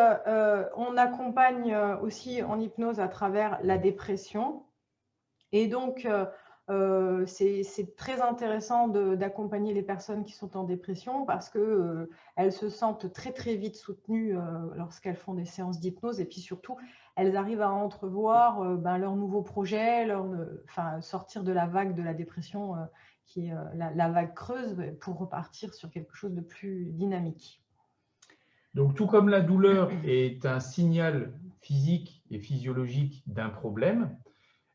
on accompagne aussi en hypnose à travers la dépression. Et donc, c'est très intéressant d'accompagner les personnes qui sont en dépression parce qu'elles se sentent très, très vite soutenues lorsqu'elles font des séances d'hypnose. Et puis surtout, elles arrivent à entrevoir leur nouveau projet, sortir de la vague de la dépression qui est la vague creuse pour repartir sur quelque chose de plus dynamique. Donc, tout comme la douleur est un signal physique et physiologique d'un problème,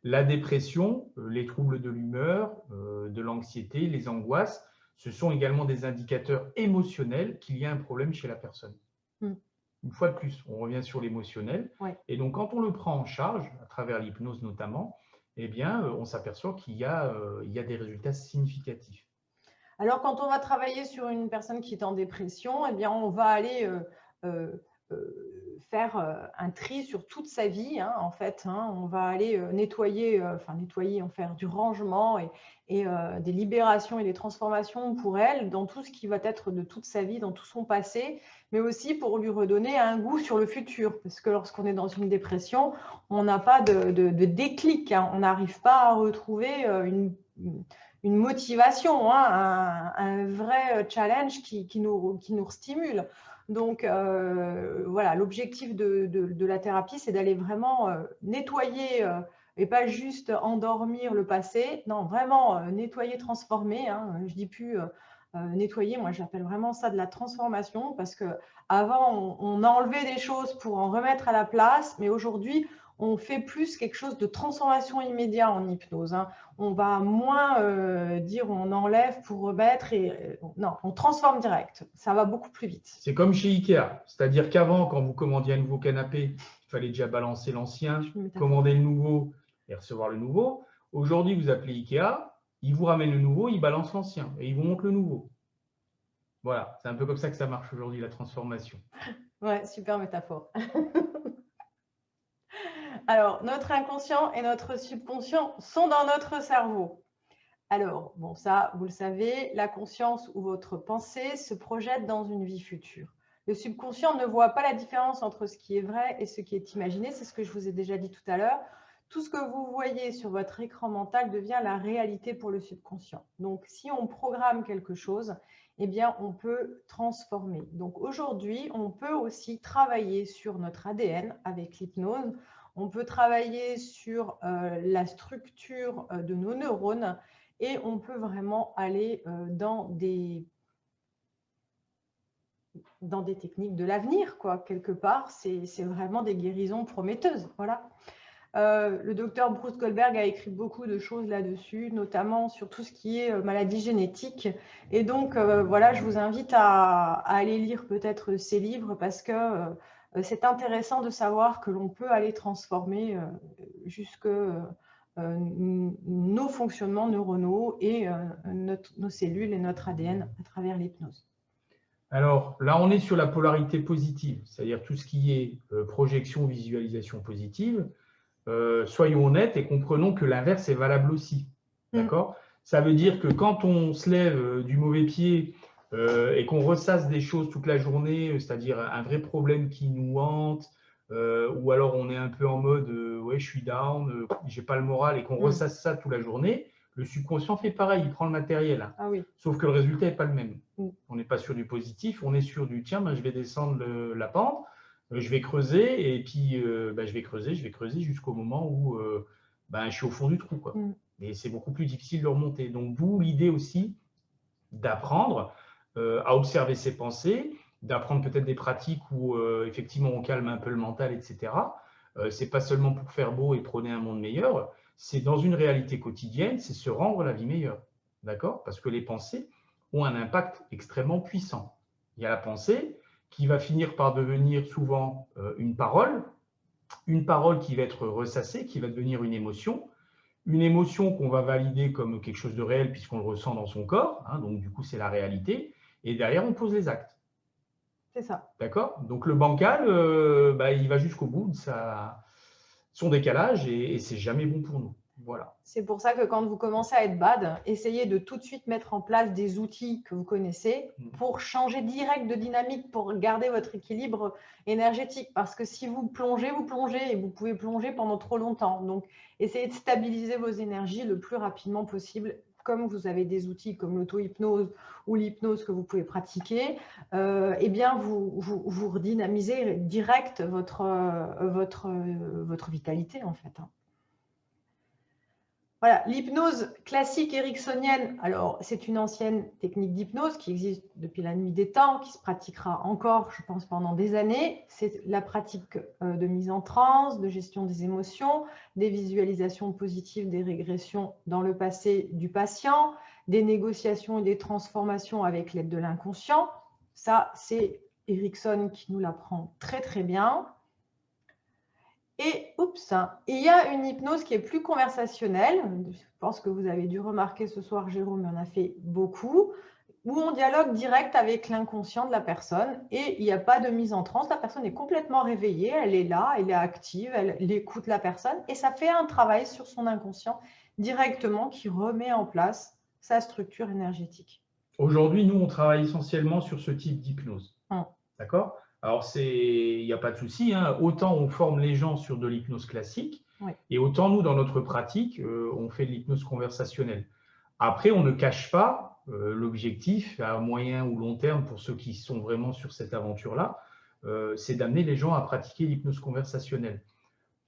la dépression, les troubles de l'humeur, de l'anxiété, les angoisses, ce sont également des indicateurs émotionnels qu'il y a un problème chez la personne. Une fois de plus, on revient sur l'émotionnel. Et donc, quand on le prend en charge, à travers l'hypnose notamment, eh bien, on s'aperçoit qu'il y a des résultats significatifs. Alors, quand on va travailler sur une personne qui est en dépression, eh bien, on va aller faire un tri sur toute sa vie, en fait. On va aller nettoyer, en faire du rangement et des libérations et des transformations pour elle dans tout ce qui va être de toute sa vie, dans tout son passé, mais aussi pour lui redonner un goût sur le futur. Parce que lorsqu'on est dans une dépression, on n'a pas de déclic, on n'arrive pas à retrouver une motivation, un vrai challenge qui nous stimule. Donc, voilà, l'objectif de la thérapie, c'est d'aller vraiment nettoyer et pas juste endormir le passé. Non, vraiment nettoyer, transformer. Je ne dis plus nettoyer, moi j'appelle vraiment ça de la transformation parce qu'avant, on enlevait des choses pour en remettre à la place, mais aujourd'hui, on fait plus quelque chose de transformation immédiate en hypnose. Hein. On va moins dire on enlève pour remettre. Non, on transforme direct. Ça va beaucoup plus vite. C'est comme chez Ikea. C'est-à-dire qu'avant, quand vous commandiez un nouveau canapé, il fallait déjà balancer l'ancien, commander le nouveau et recevoir le nouveau. Aujourd'hui, vous appelez Ikea, ils vous ramènent le nouveau, ils balancent l'ancien et ils vous montrent le nouveau. Voilà, c'est un peu comme ça que ça marche aujourd'hui, la transformation. Ouais, super métaphore. Alors, notre inconscient et notre subconscient sont dans notre cerveau. Alors, bon, ça, vous le savez, la conscience ou votre pensée se projette dans une vie future. Le subconscient ne voit pas la différence entre ce qui est vrai et ce qui est imaginé. C'est ce que je vous ai déjà dit tout à l'heure. Tout ce que vous voyez sur votre écran mental devient la réalité pour le subconscient. Donc, si on programme quelque chose, eh bien, on peut transformer. Donc, aujourd'hui, on peut aussi travailler sur notre ADN avec l'hypnose. On peut travailler sur la structure de nos neurones et on peut vraiment aller dans des techniques de l'avenir, quoi, quelque part. C'est vraiment des guérisons prometteuses. Voilà. Le docteur Bruce Goldberg a écrit beaucoup de choses là-dessus, notamment sur tout ce qui est maladie génétique. Et donc, voilà, je vous invite à aller lire peut-être ces livres parce que c'est intéressant de savoir que l'on peut aller transformer jusque nos fonctionnements neuronaux et nos cellules et notre ADN à travers l'hypnose. Alors là, on est sur la polarité positive, c'est-à-dire tout ce qui est projection, visualisation positive. Soyons honnêtes et comprenons que l'inverse est valable aussi. D'accord ? Ça veut dire que quand on se lève du mauvais pied et qu'on ressasse des choses toute la journée, c'est-à-dire un vrai problème qui nous hante, ou alors on est un peu en mode ouais, je suis down, j'ai pas le moral, et qu'on ressasse ça toute la journée, le subconscient fait pareil, il prend le matériel. Ah oui. Sauf que le résultat n'est pas le même. On n'est pas sur du positif, on est sur du tiens, ben, je vais descendre la pente. Je vais creuser et puis je vais creuser jusqu'au moment où je suis au fond du trou, quoi. Et c'est beaucoup plus difficile de remonter. Donc, d'où l'idée aussi d'apprendre à observer ses pensées, d'apprendre peut-être des pratiques où effectivement on calme un peu le mental, etc. C'est pas seulement pour faire beau et prôner un monde meilleur, c'est dans une réalité quotidienne, c'est se rendre la vie meilleure. D'accord ? Parce que les pensées ont un impact extrêmement puissant. Il y a la pensée qui va finir par devenir souvent une parole qui va être ressassée, qui va devenir une émotion qu'on va valider comme quelque chose de réel puisqu'on le ressent dans son corps, hein, donc du coup c'est la réalité, et derrière on pose les actes. C'est ça. D'accord ? Donc le bancal, il va jusqu'au bout de son décalage et c'est jamais bon pour nous. Voilà. C'est pour ça que quand vous commencez à être bad, essayez de tout de suite mettre en place des outils que vous connaissez pour changer direct de dynamique, pour garder votre équilibre énergétique. Parce que si vous plongez et vous pouvez plonger pendant trop longtemps. Donc, essayez de stabiliser vos énergies le plus rapidement possible. Comme vous avez des outils comme l'auto-hypnose ou l'hypnose que vous pouvez pratiquer, eh bien, vous redynamisez direct votre vitalité, en fait. Voilà, l'hypnose classique ericksonienne, alors c'est une ancienne technique d'hypnose qui existe depuis la nuit des temps, qui se pratiquera encore, je pense, pendant des années. C'est la pratique de mise en transe, de gestion des émotions, des visualisations positives, des régressions dans le passé du patient, des négociations et des transformations avec l'aide de l'inconscient. Ça, c'est Erickson qui nous l'apprend très très bien. Et il y a une hypnose qui est plus conversationnelle. Je pense que vous avez dû remarquer ce soir, Jérôme en a fait beaucoup, où on dialogue direct avec l'inconscient de la personne et il n'y a pas de mise en transe. La personne est complètement réveillée, elle est là, elle est active, elle écoute la personne et ça fait un travail sur son inconscient directement qui remet en place sa structure énergétique. Aujourd'hui, nous, on travaille essentiellement sur ce type d'hypnose. D'accord ? Alors, il n'y a pas de souci, hein. Autant on forme les gens sur de l'hypnose classique, et autant nous, dans notre pratique, on fait de l'hypnose conversationnelle. Après, on ne cache pas l'objectif à moyen ou long terme pour ceux qui sont vraiment sur cette aventure-là, c'est d'amener les gens à pratiquer l'hypnose conversationnelle.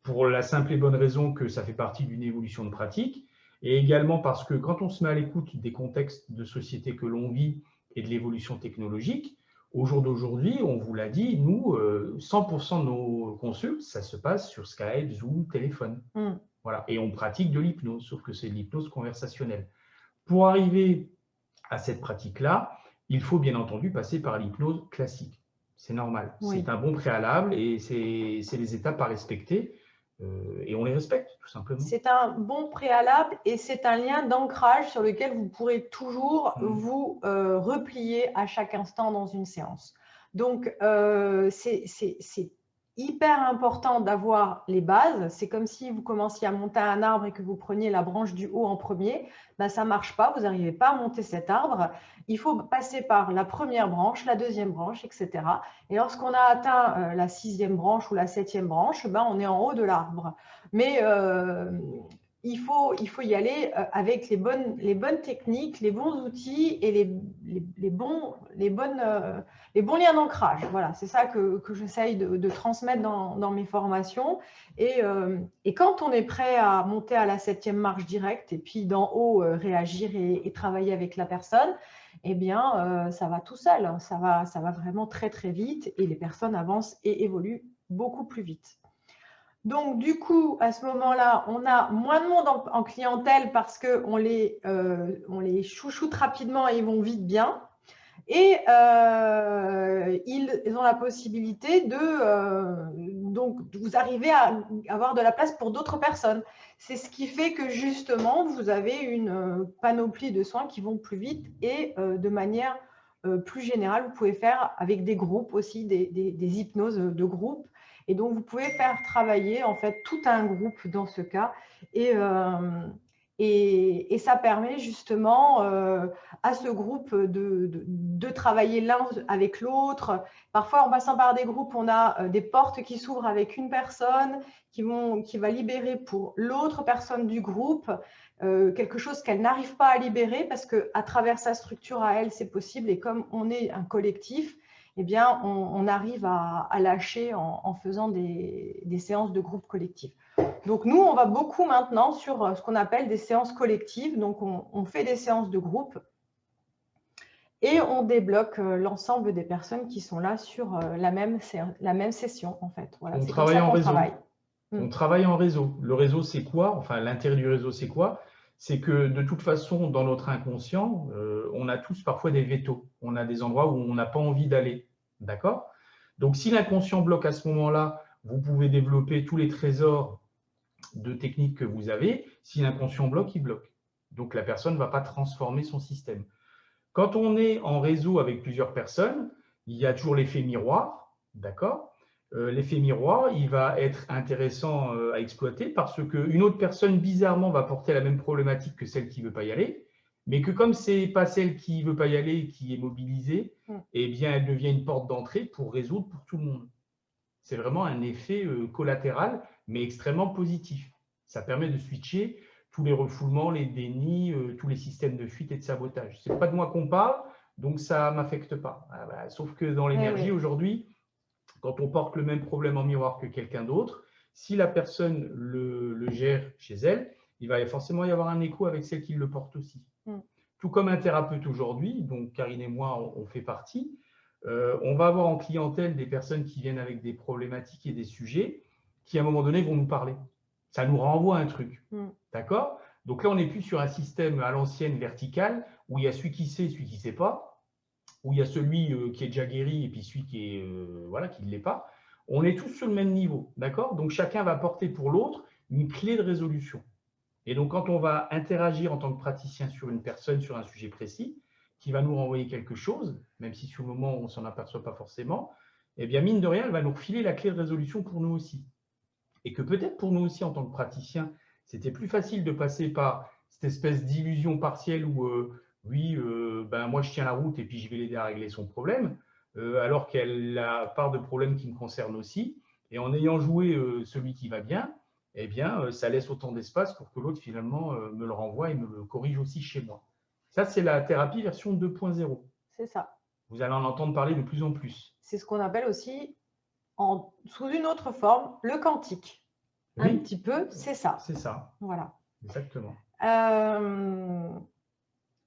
Pour la simple et bonne raison que ça fait partie d'une évolution de pratique, et également parce que quand on se met à l'écoute des contextes de société que l'on vit et de l'évolution technologique, Au jour d'aujourd'hui, on vous l'a dit, nous, 100% de nos consultes, ça se passe sur Skype, Zoom, téléphone. Voilà. Et on pratique de l'hypnose, sauf que c'est de l'hypnose conversationnelle. Pour arriver à cette pratique-là, il faut bien entendu passer par l'hypnose classique. C'est normal. Oui. C'est un bon préalable et c'est les étapes à respecter et on les respecte tout simplement. C'est un bon préalable et c'est un lien d'ancrage sur lequel vous pourrez toujours vous replier à chaque instant dans une séance. Donc, c'est hyper important d'avoir les bases. C'est comme si vous commenciez à monter un arbre et que vous preniez la branche du haut en premier. Ben, ça ne marche pas, vous n'arrivez pas à monter cet arbre. Il faut passer par la première branche, la deuxième branche, etc. Et lorsqu'on a atteint la 6e branche ou la 7e branche, ben, on est en haut de l'arbre. Mais il faut y aller avec les bonnes techniques, les bons outils et les bons liens d'ancrage. Voilà, c'est ça que j'essaye de transmettre dans mes formations. Et quand on est prêt à monter à la 7e marche directe et puis d'en haut réagir et travailler avec la personne, eh bien, ça va tout seul. Ça va vraiment très, très vite et les personnes avancent et évoluent beaucoup plus vite. Donc, du coup, à ce moment-là, on a moins de monde en clientèle parce qu'on les chouchoute rapidement et ils vont vite bien. Et ils ont la possibilité donc vous arrivez à avoir de la place pour d'autres personnes. C'est ce qui fait que justement, vous avez une panoplie de soins qui vont plus vite et de manière plus générale, vous pouvez faire avec des groupes aussi, des hypnoses de groupe. Et donc, vous pouvez faire travailler en fait tout un groupe dans ce cas. Et ça permet justement à ce groupe de travailler l'un avec l'autre. Parfois, en passant par des groupes, on a des portes qui s'ouvrent avec une personne qui va libérer pour l'autre personne du groupe quelque chose qu'elle n'arrive pas à libérer parce qu'à travers sa structure à elle, c'est possible. Et comme on est un collectif, eh bien, on arrive à lâcher en faisant des séances de groupe collectif. Donc, nous, on va beaucoup maintenant sur ce qu'on appelle des séances collectives. Donc, on fait des séances de groupe et on débloque l'ensemble des personnes qui sont là sur la même session, en fait. Voilà, on travaille en réseau. On travaille en réseau. Le réseau, c'est quoi? Enfin, l'intérêt du réseau, c'est quoi? C'est que de toute façon, dans notre inconscient, on a tous parfois des vétos. On a des endroits où on n'a pas envie d'aller. D'accord? Donc, si l'inconscient bloque à ce moment-là, vous pouvez développer tous les trésors de techniques que vous avez. Si l'inconscient bloque, il bloque. Donc, la personne ne va pas transformer son système. Quand on est en réseau avec plusieurs personnes, il y a toujours l'effet miroir. D'accord? L'effet miroir, il va être intéressant à exploiter parce qu'une autre personne, bizarrement, va porter la même problématique que celle qui ne veut pas y aller, mais que comme ce n'est pas celle qui ne veut pas y aller qui est mobilisée, eh bien, elle devient une porte d'entrée pour résoudre pour tout le monde. C'est vraiment un effet collatéral, mais extrêmement positif. Ça permet de switcher tous les refoulements, les dénis, tous les systèmes de fuite et de sabotage. Ce n'est pas de moi qu'on parle, donc ça ne m'affecte pas. Ah bah, sauf que dans l'énergie, aujourd'hui, quand on porte le même problème en miroir que quelqu'un d'autre, si la personne le gère chez elle, il va forcément y avoir un écho avec celle qui le porte aussi. Tout comme un thérapeute aujourd'hui, donc Karine et moi, on fait partie, on va avoir en clientèle des personnes qui viennent avec des problématiques et des sujets qui, à un moment donné, vont nous parler. Ça nous renvoie un truc. D'accord? Donc là, on n'est plus sur un système à l'ancienne vertical où il y a celui qui sait, celui qui ne sait pas, où il y a celui qui est déjà guéri et puis celui qui ne l'est pas. On est tous sur le même niveau. D'accord? Donc chacun va porter pour l'autre une clé de résolution. Et donc, quand on va interagir en tant que praticien sur une personne, sur un sujet précis, qui va nous renvoyer quelque chose, même si sur le moment, on ne s'en aperçoit pas forcément, eh bien, mine de rien, elle va nous refiler la clé de résolution pour nous aussi. Et que peut-être pour nous aussi, en tant que praticien, c'était plus facile de passer par cette espèce d'illusion partielle où, moi, je tiens la route et puis je vais l'aider à régler son problème, alors qu'elle a part de problèmes qui me concernent aussi. Et en ayant joué celui qui va bien, eh bien, ça laisse autant d'espace pour que l'autre, finalement, me le renvoie et me le corrige aussi chez moi. Ça, c'est la thérapie version 2.0. C'est ça. Vous allez en entendre parler de plus en plus. C'est ce qu'on appelle aussi, sous une autre forme, le quantique. Oui. Un petit peu, c'est ça. C'est ça. Voilà. Exactement.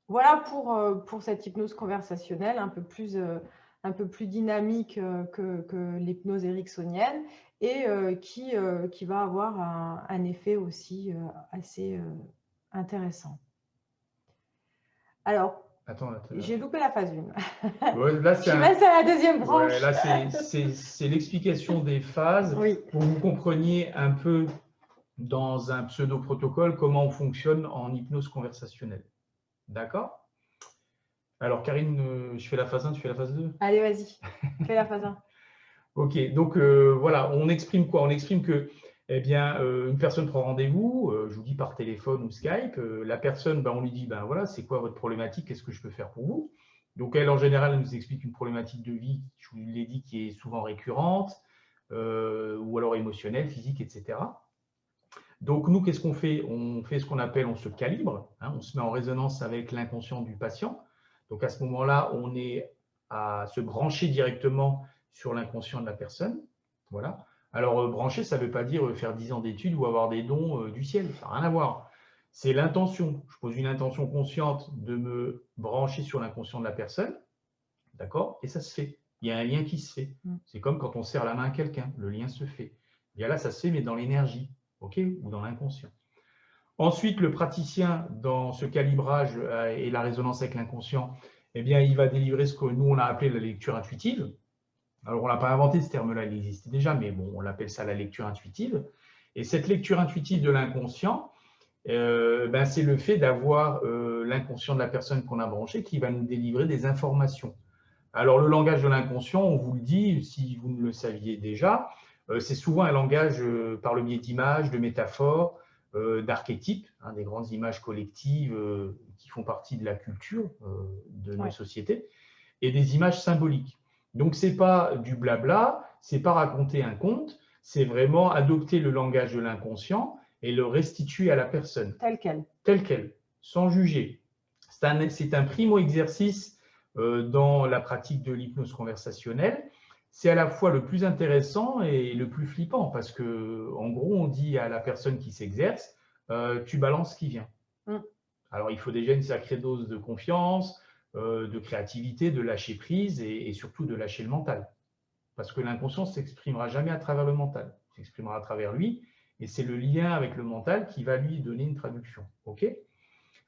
Voilà pour cette hypnose conversationnelle un peu plus un peu plus dynamique que l'hypnose ericksonienne et qui va avoir un effet aussi assez intéressant. Alors, Attends, j'ai loupé la phase 1. Ouais, là, Je suis passée à la deuxième branche. Ouais, là, c'est l'explication des phases Oui. pour que vous compreniez un peu dans un pseudo-protocole comment on fonctionne en hypnose conversationnelle. D'accord? Alors, Karine, je fais la phase 1, tu fais la phase 2? Allez, vas-y, fais la phase 1. Ok, donc voilà, on exprime quoi? On exprime que eh bien, une personne prend rendez-vous, je vous dis par téléphone ou Skype, la personne, on lui dit, voilà, c'est quoi votre problématique, qu'est-ce que je peux faire pour vous? Donc elle, en général, elle nous explique une problématique de vie, je vous l'ai dit, qui est souvent récurrente, ou alors émotionnelle, physique, etc. Donc nous, qu'est-ce qu'on fait? On fait ce qu'on appelle, on se calibre, hein, on se met en résonance avec l'inconscient du patient. Donc à ce moment-là, on est à se brancher directement sur l'inconscient de la personne. Voilà. Alors brancher, ça ne veut pas dire faire 10 ans d'études ou avoir des dons du ciel, ça n'a rien à voir. C'est l'intention. Je pose une intention consciente de me brancher sur l'inconscient de la personne, d'accord? Et ça se fait. Il y a un lien qui se fait. C'est comme quand on serre la main à quelqu'un, le lien se fait. Et là, ça se fait, mais dans l'énergie, ok, ou dans l'inconscient. Ensuite, le praticien, dans ce calibrage et la résonance avec l'inconscient, eh bien, il va délivrer ce que nous, on a appelé la lecture intuitive. Alors, on n'a pas inventé ce terme-là, il existait déjà, mais bon, on appelle ça la lecture intuitive. Et cette lecture intuitive de l'inconscient, c'est le fait d'avoir l'inconscient de la personne qu'on a branché qui va nous délivrer des informations. Alors, le langage de l'inconscient, on vous le dit, si vous ne le saviez déjà, c'est souvent un langage par le biais d'images, de métaphores, d'archétypes, hein, des grandes images collectives qui font partie de la culture de nos sociétés, et des images symboliques. Donc, ce n'est pas du blabla, ce n'est pas raconter un conte, c'est vraiment adopter le langage de l'inconscient et le restituer à la personne. Tel quel. Tel quel, sans juger. C'est un primo-exercice dans la pratique de l'hypnose conversationnelle. C'est à la fois le plus intéressant et le plus flippant parce que, en gros, on dit à la personne qui s'exerce, tu balances ce qui vient. Alors, il faut déjà une sacrée dose de confiance, de créativité, de lâcher prise et surtout de lâcher le mental. Parce que l'inconscient ne s'exprimera jamais à travers le mental, il s'exprimera à travers lui et c'est le lien avec le mental qui va lui donner une traduction. Ok ?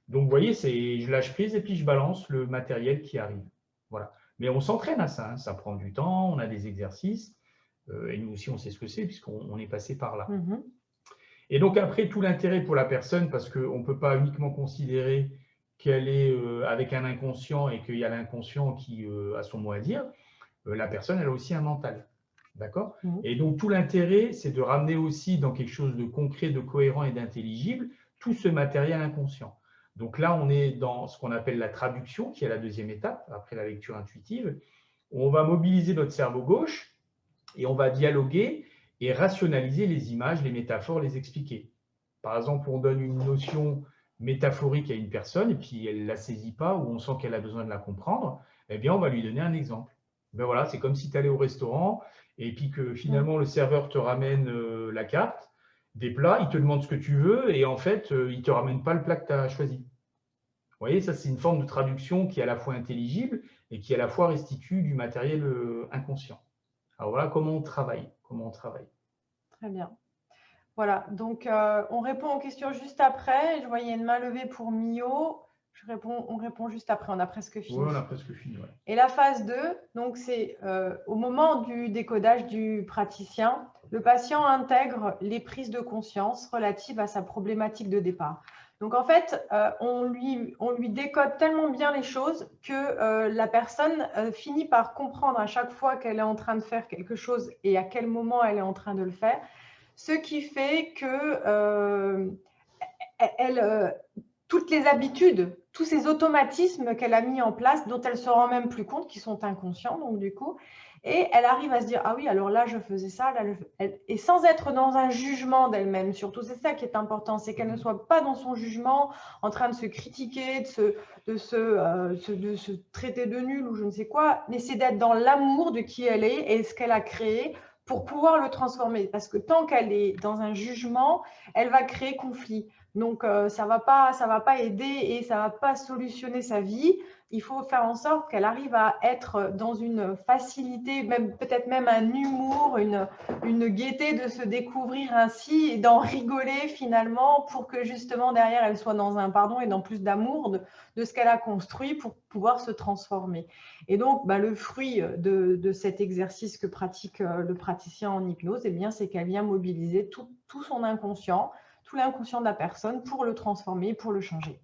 Donc, vous voyez, je lâche prise et puis je balance le matériel qui arrive. Voilà. Mais on s'entraîne à ça, hein. Ça prend du temps, on a des exercices. Et nous aussi, on sait ce que c'est puisqu'on est passé par là. Et donc, après, tout l'intérêt pour la personne, parce qu'on ne peut pas uniquement considérer qu'elle est avec un inconscient et qu'il y a l'inconscient qui a son mot à dire, la personne, elle a aussi un mental. D'accord ? Et donc, tout l'intérêt, c'est de ramener aussi dans quelque chose de concret, de cohérent et d'intelligible tout ce matériel inconscient. Donc là, on est dans ce qu'on appelle la traduction, qui est la deuxième étape, après la lecture intuitive, où on va mobiliser notre cerveau gauche et on va dialoguer et rationaliser les images, les métaphores, les expliquer. Par exemple, on donne une notion métaphorique à une personne et puis elle ne la saisit pas ou on sent qu'elle a besoin de la comprendre, eh bien, on va lui donner un exemple. Ben voilà, c'est comme si tu allais au restaurant et puis que finalement le serveur te ramène la carte des plats, il te demande ce que tu veux et en fait, il ne te ramène pas le plat que tu as choisi. Vous voyez, ça, c'est une forme de traduction qui est à la fois intelligible et qui à la fois restitue du matériel inconscient. Alors voilà comment on travaille. Très bien. Voilà, donc on répond aux questions juste après. Je voyais une main levée pour Mio. On répond juste après, on a presque fini. Oui, on a presque fini, ouais. Et la phase 2, donc c'est au moment du décodage du praticien, le patient intègre les prises de conscience relatives à sa problématique de départ. Donc en fait, on lui décode tellement bien les choses que la personne finit par comprendre à chaque fois qu'elle est en train de faire quelque chose et à quel moment elle est en train de le faire, ce qui fait que toutes les habitudes, tous ces automatismes qu'elle a mis en place, dont elle ne se rend même plus compte, qui sont inconscients, donc du coup, et elle arrive à se dire, ah oui, alors là, je faisais ça, là, et sans être dans un jugement d'elle-même, surtout, c'est ça qui est important, c'est qu'elle ne soit pas dans son jugement, en train de se critiquer, de se traiter de nul ou je ne sais quoi, mais c'est d'être dans l'amour de qui elle est et ce qu'elle a créé pour pouvoir le transformer. Parce que tant qu'elle est dans un jugement, elle va créer conflit. Donc, ça va pas aider et ça ne va pas solutionner sa vie. Il faut faire en sorte qu'elle arrive à être dans une facilité, peut-être même un humour, une gaieté de se découvrir ainsi et d'en rigoler finalement pour que justement derrière elle soit dans un pardon et dans plus d'amour de ce qu'elle a construit pour pouvoir se transformer. Et donc, le fruit de cet exercice que pratique le praticien en hypnose, eh bien, c'est qu'elle vient mobiliser tout son inconscient, tout l'inconscient de la personne pour le transformer, pour le changer.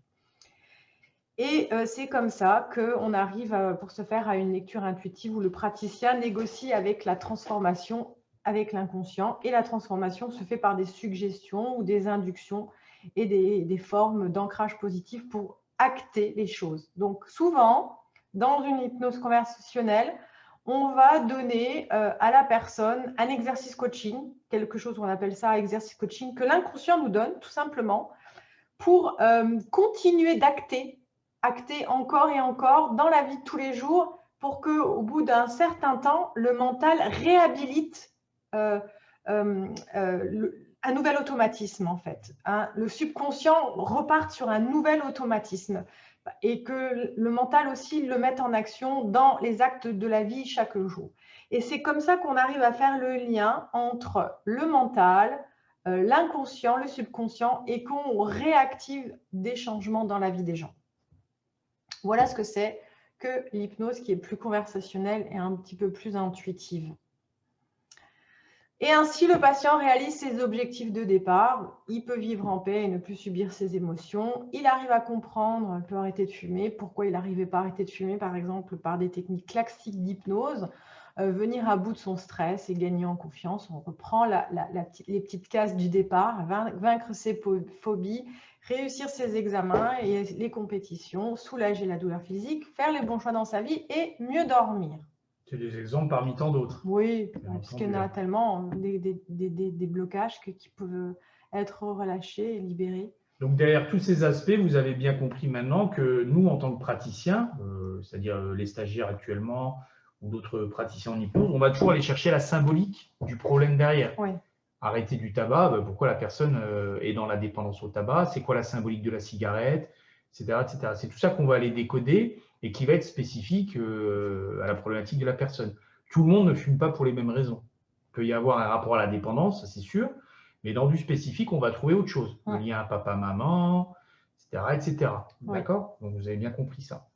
Et c'est comme ça qu'on arrive pour se faire à une lecture intuitive où le praticien négocie avec la transformation, avec l'inconscient. Et la transformation se fait par des suggestions ou des inductions et des formes d'ancrage positif pour acter les choses. Donc souvent, dans une hypnose conversationnelle, on va donner à la personne un exercice coaching, quelque chose qu'on appelle ça exercice coaching, que l'inconscient nous donne tout simplement pour continuer d'acter encore et encore dans la vie de tous les jours pour qu'au bout d'un certain temps, le mental réhabilite un nouvel automatisme en fait. Le subconscient reparte sur un nouvel automatisme et que le mental aussi le mette en action dans les actes de la vie chaque jour. Et c'est comme ça qu'on arrive à faire le lien entre le mental, l'inconscient, le subconscient et qu'on réactive des changements dans la vie des gens. Voilà ce que c'est que l'hypnose qui est plus conversationnelle et un petit peu plus intuitive. Et ainsi, le patient réalise ses objectifs de départ. Il peut vivre en paix et ne plus subir ses émotions. Il arrive à comprendre, il peut arrêter de fumer. Pourquoi il n'arrivait pas à arrêter de fumer, par exemple, par des techniques classiques d'hypnose, venir à bout de son stress et gagner en confiance. On reprend les petites cases du départ, vaincre ses phobies, réussir ses examens et les compétitions, soulager la douleur physique, faire les bons choix dans sa vie et mieux dormir. C'est des exemples parmi tant d'autres. Oui, parce qu'il y en a tellement des blocages qui peuvent être relâchés et libérés. Donc derrière tous ces aspects, vous avez bien compris maintenant que nous, en tant que praticiens, c'est-à-dire les stagiaires actuellement ou d'autres praticiens en hypnose, on va toujours aller chercher la symbolique du problème derrière. Oui. Arrêter du tabac, pourquoi la personne est dans la dépendance au tabac, c'est quoi la symbolique de la cigarette, etc. etc. C'est tout ça qu'on va aller décoder et qui va être spécifique à la problématique de la personne. Tout le monde ne fume pas pour les mêmes raisons. Il peut y avoir un rapport à la dépendance, ça c'est sûr, mais dans du spécifique, on va trouver autre chose. Le lien à papa-maman, etc. etc. D'accord ? Donc vous avez bien compris ça.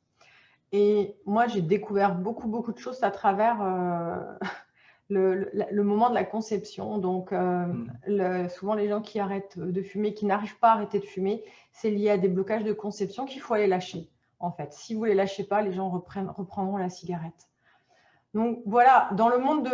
Et moi, j'ai découvert beaucoup de choses à travers le moment de la conception. Donc, souvent, les gens qui arrêtent de fumer, qui n'arrivent pas à arrêter de fumer, c'est lié à des blocages de conception qu'il faut aller lâcher. En fait, si vous ne les lâchez pas, les gens reprendront la cigarette. Donc voilà, dans le monde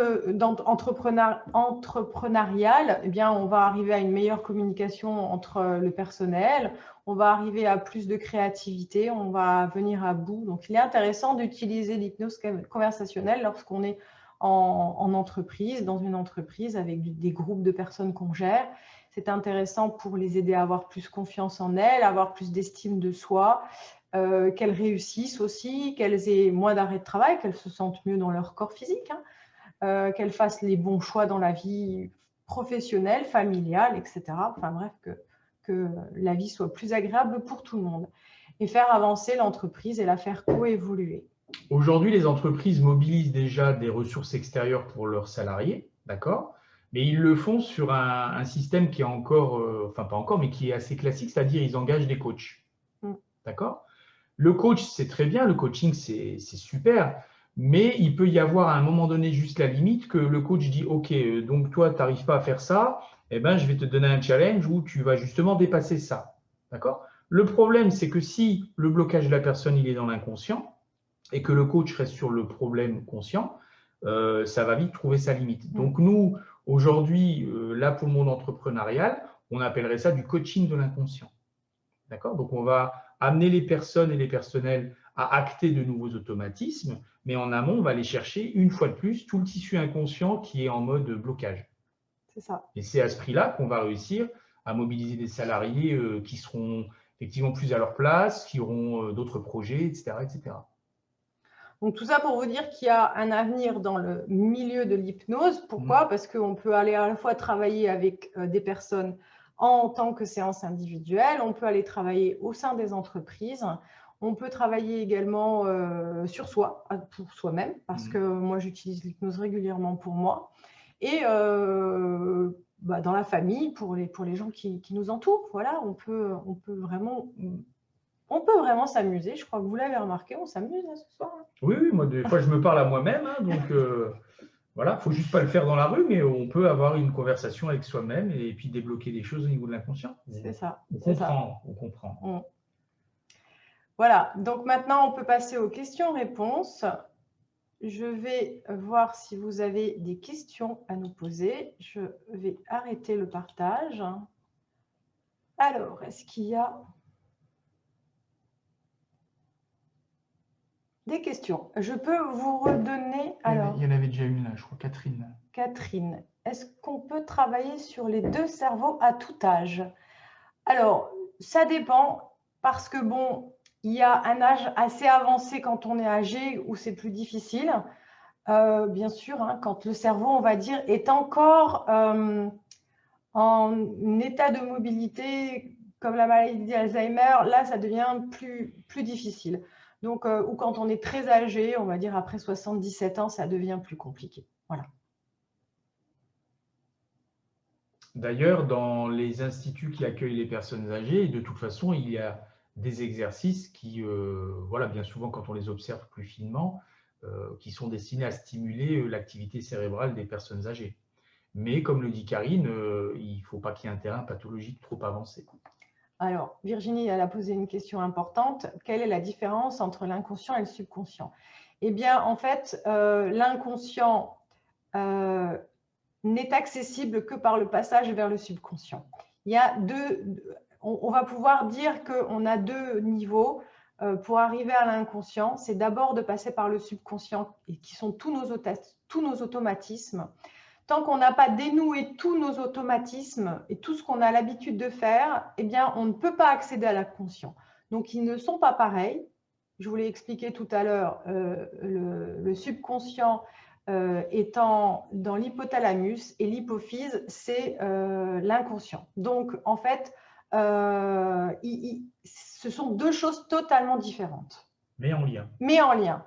entrepreneurial, eh bien, on va arriver à une meilleure communication entre le personnel, on va arriver à plus de créativité, on va venir à bout. Donc il est intéressant d'utiliser l'hypnose conversationnelle lorsqu'on est en entreprise, dans une entreprise avec des groupes de personnes qu'on gère. C'est intéressant pour les aider à avoir plus confiance en elles, avoir plus d'estime de soi, qu'elles réussissent aussi, qu'elles aient moins d'arrêt de travail, qu'elles se sentent mieux dans leur corps physique, qu'elles fassent les bons choix dans la vie professionnelle, familiale, etc. Enfin bref, que la vie soit plus agréable pour tout le monde et faire avancer l'entreprise et la faire coévoluer. Aujourd'hui, les entreprises mobilisent déjà des ressources extérieures pour leurs salariés, d'accord ? Mais ils le font sur un système qui est encore, enfin pas encore, mais qui est assez classique, c'est-à-dire ils engagent des coachs, d'accord ? Le coach, c'est très bien, le coaching, c'est super, mais il peut y avoir à un moment donné juste la limite que le coach dit « Ok, donc toi, tu n'arrives pas à faire ça, eh ben, je vais te donner un challenge où tu vas justement dépasser ça. » D'accord ? Le problème, c'est que si le blocage de la personne, il est dans l'inconscient et que le coach reste sur le problème conscient, ça va vite trouver sa limite. Donc nous, aujourd'hui, là pour le monde entrepreneurial, on appellerait ça du coaching de l'inconscient. D'accord ? Donc on va amener les personnes et les personnels à acter de nouveaux automatismes, mais en amont, on va aller chercher une fois de plus tout le tissu inconscient qui est en mode blocage. C'est ça. Et c'est à ce prix-là qu'on va réussir à mobiliser des salariés qui seront effectivement plus à leur place, qui auront d'autres projets, etc., etc. Donc tout ça pour vous dire qu'il y a un avenir dans le milieu de l'hypnose. Pourquoi ? Parce qu'on peut aller à la fois travailler avec des personnes en tant que séance individuelle. On peut aller travailler au sein des entreprises. On peut travailler également sur soi, pour soi-même, parce que moi, j'utilise l'hypnose régulièrement pour moi. Et dans la famille, pour les gens qui nous entourent. Voilà, on peut vraiment s'amuser. Je crois que vous l'avez remarqué, on s'amuse ce soir. Oui, moi, des fois, je me parle à moi-même. Donc, voilà, il ne faut juste pas le faire dans la rue, mais on peut avoir une conversation avec soi-même et puis débloquer des choses au niveau de l'inconscient. C'est ça. On comprend. Voilà, donc maintenant, on peut passer aux questions-réponses. Je vais voir si vous avez des questions à nous poser. Je vais arrêter le partage. Alors, est-ce qu'il y a des questions? Je peux vous redonner… Alors, il y en avait déjà une là, je crois, Catherine. Catherine, est-ce qu'on peut travailler sur les deux cerveaux à tout âge? Alors, ça dépend parce que bon, il y a un âge assez avancé quand on est âgé où c'est plus difficile. Bien sûr, hein, quand le cerveau, on va dire, est encore en état de mobilité, comme la maladie d'Alzheimer, là, ça devient plus difficile. Donc, ou quand on est très âgé, on va dire après 77 ans, ça devient plus compliqué. Voilà. D'ailleurs, dans les instituts qui accueillent les personnes âgées, de toute façon, il y a des exercices qui, voilà, bien souvent, quand on les observe plus finement, qui sont destinés à stimuler l'activité cérébrale des personnes âgées. Mais comme le dit Karine, il ne faut pas qu'il y ait un terrain pathologique trop avancé. Alors, Virginie, elle a posé une question importante. Quelle est la différence entre l'inconscient et le subconscient? Eh bien, en fait, l'inconscient n'est accessible que par le passage vers le subconscient. Il y a on va pouvoir dire qu'on a deux niveaux pour arriver à l'inconscient. C'est d'abord de passer par le subconscient, qui sont tous nos automatismes. Tant qu'on n'a pas dénoué tous nos automatismes et tout ce qu'on a l'habitude de faire, eh bien, on ne peut pas accéder à l'inconscient. Donc, ils ne sont pas pareils. Je vous l'ai expliqué tout à l'heure, le subconscient étant dans l'hypothalamus et l'hypophyse, c'est l'inconscient. Donc, en fait, ce sont deux choses totalement différentes. Mais en lien. Mais en lien.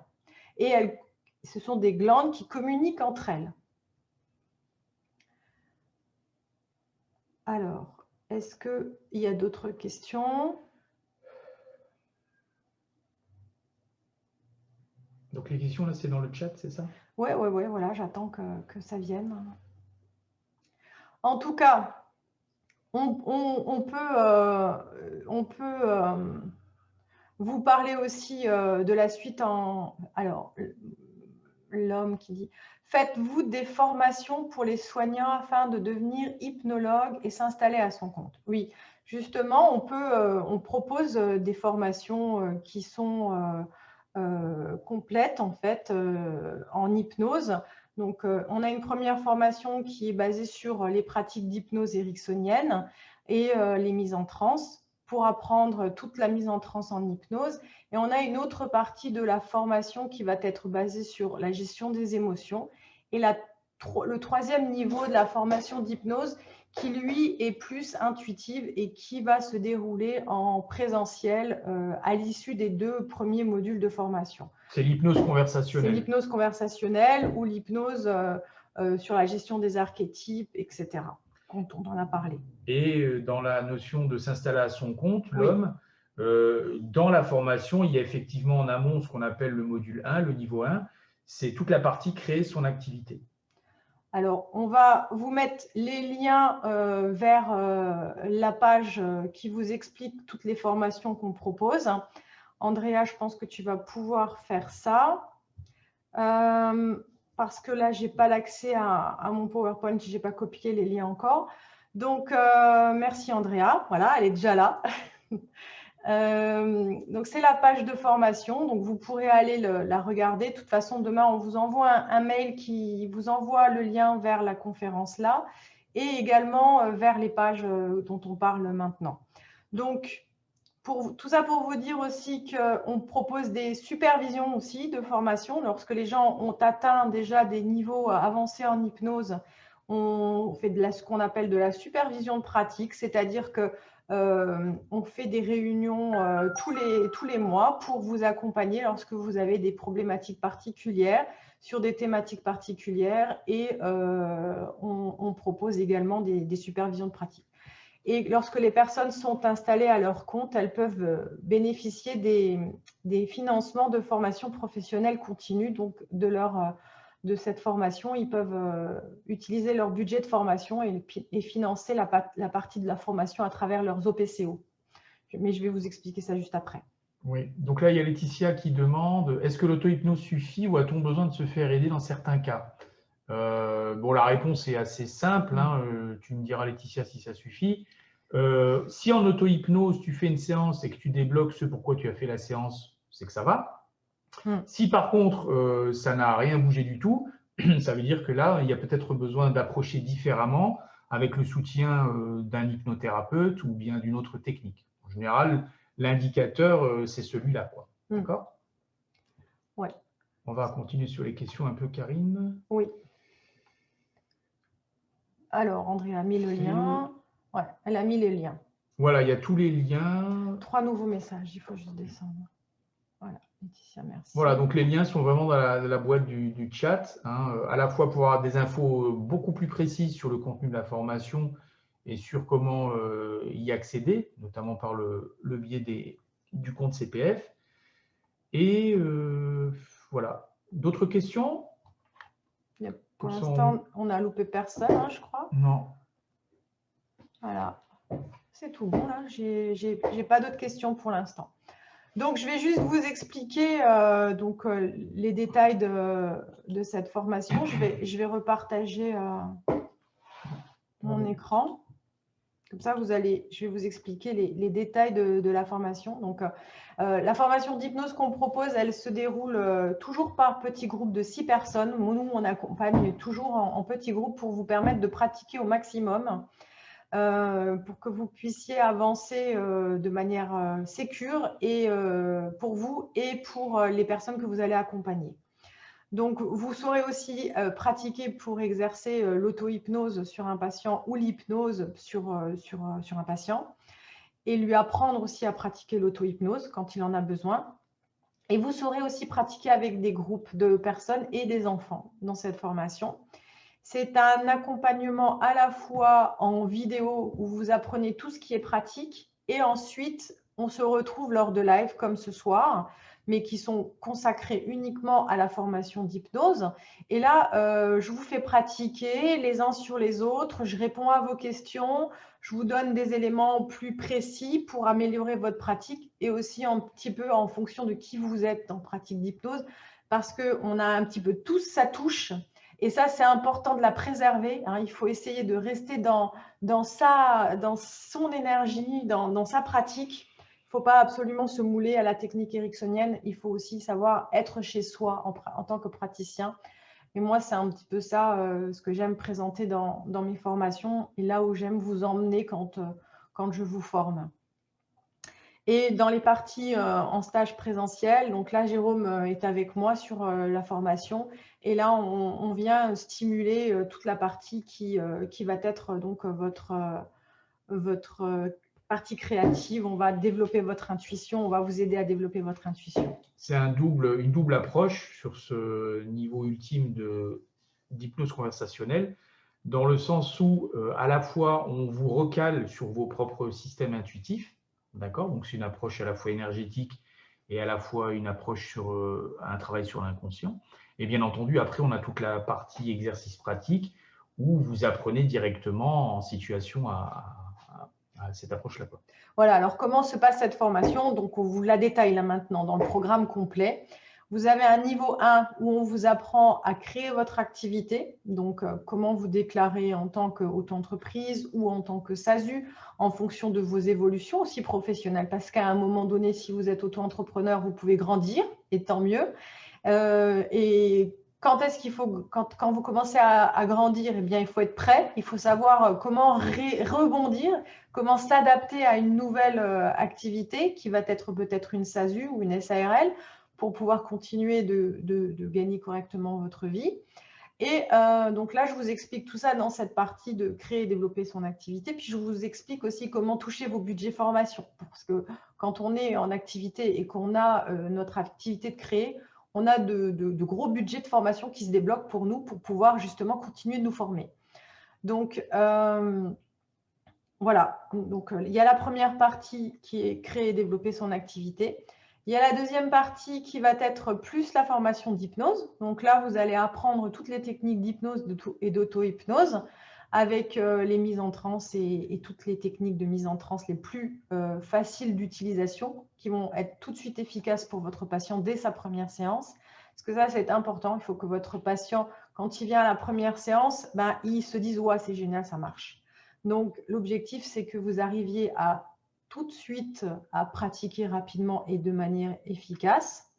Et ce sont des glandes qui communiquent entre elles. Alors, est-ce qu'il y a d'autres questions? Donc, les questions, là, c'est dans le chat, c'est ça? Oui, voilà, j'attends que ça vienne. En tout cas, on peut vous parler aussi de la suite en… Alors, l'homme qui dit… Faites-vous des formations pour les soignants afin de devenir hypnologue et s'installer à son compte? Oui, justement, on propose des formations qui sont complètes en fait en hypnose. Donc, on a une première formation qui est basée sur les pratiques d'hypnose ericksonienne et les mises en transe pour apprendre toute la mise en transe en hypnose. Et on a une autre partie de la formation qui va être basée sur la gestion des émotions. Et le troisième niveau de la formation d'hypnose qui, lui, est plus intuitive et qui va se dérouler en présentiel à l'issue des deux premiers modules de formation. C'est l'hypnose conversationnelle. C'est l'hypnose conversationnelle ou l'hypnose sur la gestion des archétypes, etc., quand on en a parlé. Et dans la notion de s'installer à son compte, l'homme, dans la formation, il y a effectivement en amont ce qu'on appelle le module 1, le niveau 1, c'est toute la partie créer son activité. Alors, on va vous mettre les liens vers la page qui vous explique toutes les formations qu'on propose. Andrea, je pense que tu vas pouvoir faire ça. Parce que là, je n'ai pas l'accès à mon PowerPoint, je n'ai pas copié les liens encore. Donc, merci Andrea. Voilà, elle est déjà là. Donc, c'est la page de formation. Donc, vous pourrez aller la regarder. De toute façon, demain, on vous envoie un mail qui vous envoie le lien vers la conférence là et également vers les pages dont on parle maintenant. Donc, tout ça pour vous dire aussi qu'on propose des supervisions aussi de formation. Lorsque les gens ont atteint déjà des niveaux avancés en hypnose, on fait ce qu'on appelle de la supervision de pratique, c'est-à-dire que on fait des réunions tous les mois pour vous accompagner lorsque vous avez des problématiques particulières sur des thématiques particulières et on propose également des supervisions de pratique. Et lorsque les personnes sont installées à leur compte, elles peuvent bénéficier des financements de formation professionnelle continue, donc de cette formation, ils peuvent utiliser leur budget de formation et financer la partie de la formation à travers leurs OPCO. Mais je vais vous expliquer ça juste après. Oui, donc là, il y a Laetitia qui demande « Est-ce que l'auto-hypnose suffit ou a-t-on besoin de se faire aider dans certains cas ?» Bon, la réponse est assez simple. Hein, tu me diras, Laetitia, si ça suffit. Si en auto-hypnose, tu fais une séance et que tu débloques ce pourquoi tu as fait la séance, c'est que ça va. Si par contre, ça n'a rien bougé du tout, ça veut dire que là, il y a peut-être besoin d'approcher différemment avec le soutien d'un hypnothérapeute ou bien d'une autre technique. En général, l'indicateur, c'est celui-là. D'accord ? Ouais. On va continuer sur les questions un peu, Karine. Oui. Alors, André a mis le lien. Ouais, elle a mis les liens. Voilà, il y a tous les liens. 3 nouveaux messages, il faut juste descendre. Voilà, Laetitia, merci. Voilà, donc les liens sont vraiment dans la boîte du chat, hein, à la fois pour avoir des infos beaucoup plus précises sur le contenu de la formation et sur comment y accéder, notamment par le biais du compte CPF. Et voilà. D'autres questions? Pour l'instant, on n'a loupé personne, hein, je crois. Non. Voilà, c'est tout bon là. J'ai pas d'autres questions pour l'instant. Donc, je vais juste vous expliquer les détails de cette formation. Je vais repartager mon écran. Comme ça, je vais vous expliquer les détails de la formation. Donc, la formation d'hypnose qu'on propose, elle se déroule toujours par petits groupes de 6 personnes. Nous, on accompagne toujours en petits groupes pour vous permettre de pratiquer au maximum. Pour que vous puissiez avancer de manière sécure et pour vous et pour les personnes que vous allez accompagner. Donc, vous saurez aussi pratiquer pour exercer l'auto-hypnose sur un patient ou l'hypnose sur un patient et lui apprendre aussi à pratiquer l'auto-hypnose quand il en a besoin. Et vous saurez aussi pratiquer avec des groupes de personnes et des enfants dans cette formation. C'est un accompagnement à la fois en vidéo où vous apprenez tout ce qui est pratique et ensuite, on se retrouve lors de live comme ce soir, mais qui sont consacrés uniquement à la formation d'hypnose. Et là, je vous fais pratiquer les uns sur les autres, je réponds à vos questions, je vous donne des éléments plus précis pour améliorer votre pratique et aussi un petit peu en fonction de qui vous êtes en pratique d'hypnose parce qu'on a un petit peu tous sa touche. Et ça, c'est important de la préserver. Hein. Il faut essayer de rester dans son énergie, dans sa pratique. Il ne faut pas absolument se mouler à la technique ericksonienne. Il faut aussi savoir être chez soi en tant que praticien. Et moi, c'est un petit peu ça ce que j'aime présenter dans mes formations et là où j'aime vous emmener quand je vous forme. Et dans les parties en stage présentiel, donc là, Jérôme est avec moi sur la formation. Et là, on vient stimuler toute la partie qui va être donc votre partie créative. On va développer votre intuition. On va vous aider à développer votre intuition. C'est une double approche sur ce niveau ultime d'hypnose conversationnelle, dans le sens où à la fois on vous recale sur vos propres systèmes intuitifs. D'accord, donc c'est une approche à la fois énergétique et à la fois une approche sur un travail sur l'inconscient. Et bien entendu, après, on a toute la partie exercice pratique où vous apprenez directement en situation à cette approche-là. Voilà, alors comment se passe cette formation? Donc, on vous la détaille là maintenant dans le programme complet. Vous avez un niveau 1 où on vous apprend à créer votre activité, donc comment vous déclarer en tant qu'auto-entreprise ou en tant que SASU en fonction de vos évolutions aussi professionnelles, parce qu'à un moment donné, si vous êtes auto-entrepreneur, vous pouvez grandir, et tant mieux. Et quand est-ce qu'il faut, quand vous commencez à grandir, eh bien, il faut être prêt, il faut savoir comment rebondir, comment s'adapter à une nouvelle activité qui va être peut-être une SASU ou une SARL, pour pouvoir continuer de gagner correctement votre vie. Et donc là, je vous explique tout ça dans cette partie de créer et développer son activité. Puis je vous explique aussi comment toucher vos budgets formation. Parce que quand on est en activité et qu'on a notre activité de créer, on a de gros budgets de formation qui se débloquent pour nous pour pouvoir justement continuer de nous former. Donc, voilà. Donc, il y a la première partie qui est créer et développer son activité. Il y a la deuxième partie qui va être plus la formation d'hypnose. Donc là, vous allez apprendre toutes les techniques d'hypnose et d'auto-hypnose avec les mises en transe et toutes les techniques de mise en transe les plus faciles d'utilisation qui vont être tout de suite efficaces pour votre patient dès sa première séance. Parce que ça, c'est important. Il faut que votre patient, quand il vient à la première séance, ben, il se dise « Ouais, c'est génial, ça marche ». Donc, l'objectif, c'est que vous arriviez à tout de suite à pratiquer rapidement et de manière efficace.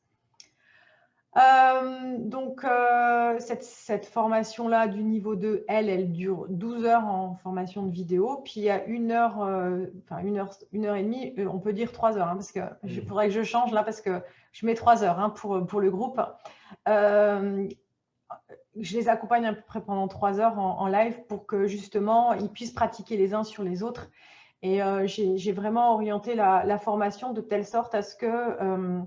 Cette formation-là du niveau 2, elle dure 12 heures en formation de vidéo. Puis il y a une heure et demie, on peut dire 3 heures, hein, parce qu'il faudrait que je change là, parce que je mets 3 heures hein, pour le groupe. Je les accompagne à peu près pendant 3 heures en live pour que justement ils puissent pratiquer les uns sur les autres. Et j'ai vraiment orienté la formation de telle sorte à ce que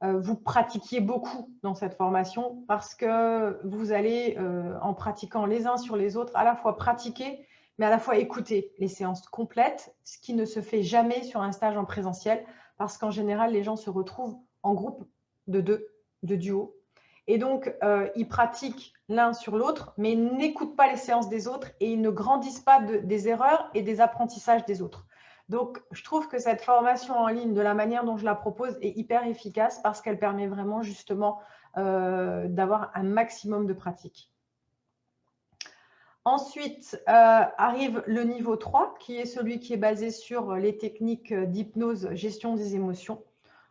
vous pratiquiez beaucoup dans cette formation, parce que vous allez, en pratiquant les uns sur les autres, à la fois pratiquer, mais à la fois écouter les séances complètes, ce qui ne se fait jamais sur un stage en présentiel, parce qu'en général, les gens se retrouvent en groupe de 2, de duo. Et donc, ils pratiquent l'un sur l'autre, mais ils n'écoutent pas les séances des autres et ils ne grandissent pas des erreurs et des apprentissages des autres. Donc, je trouve que cette formation en ligne, de la manière dont je la propose, est hyper efficace parce qu'elle permet vraiment justement d'avoir un maximum de pratique. Ensuite, arrive le niveau 3, qui est celui qui est basé sur les techniques d'hypnose, gestion des émotions.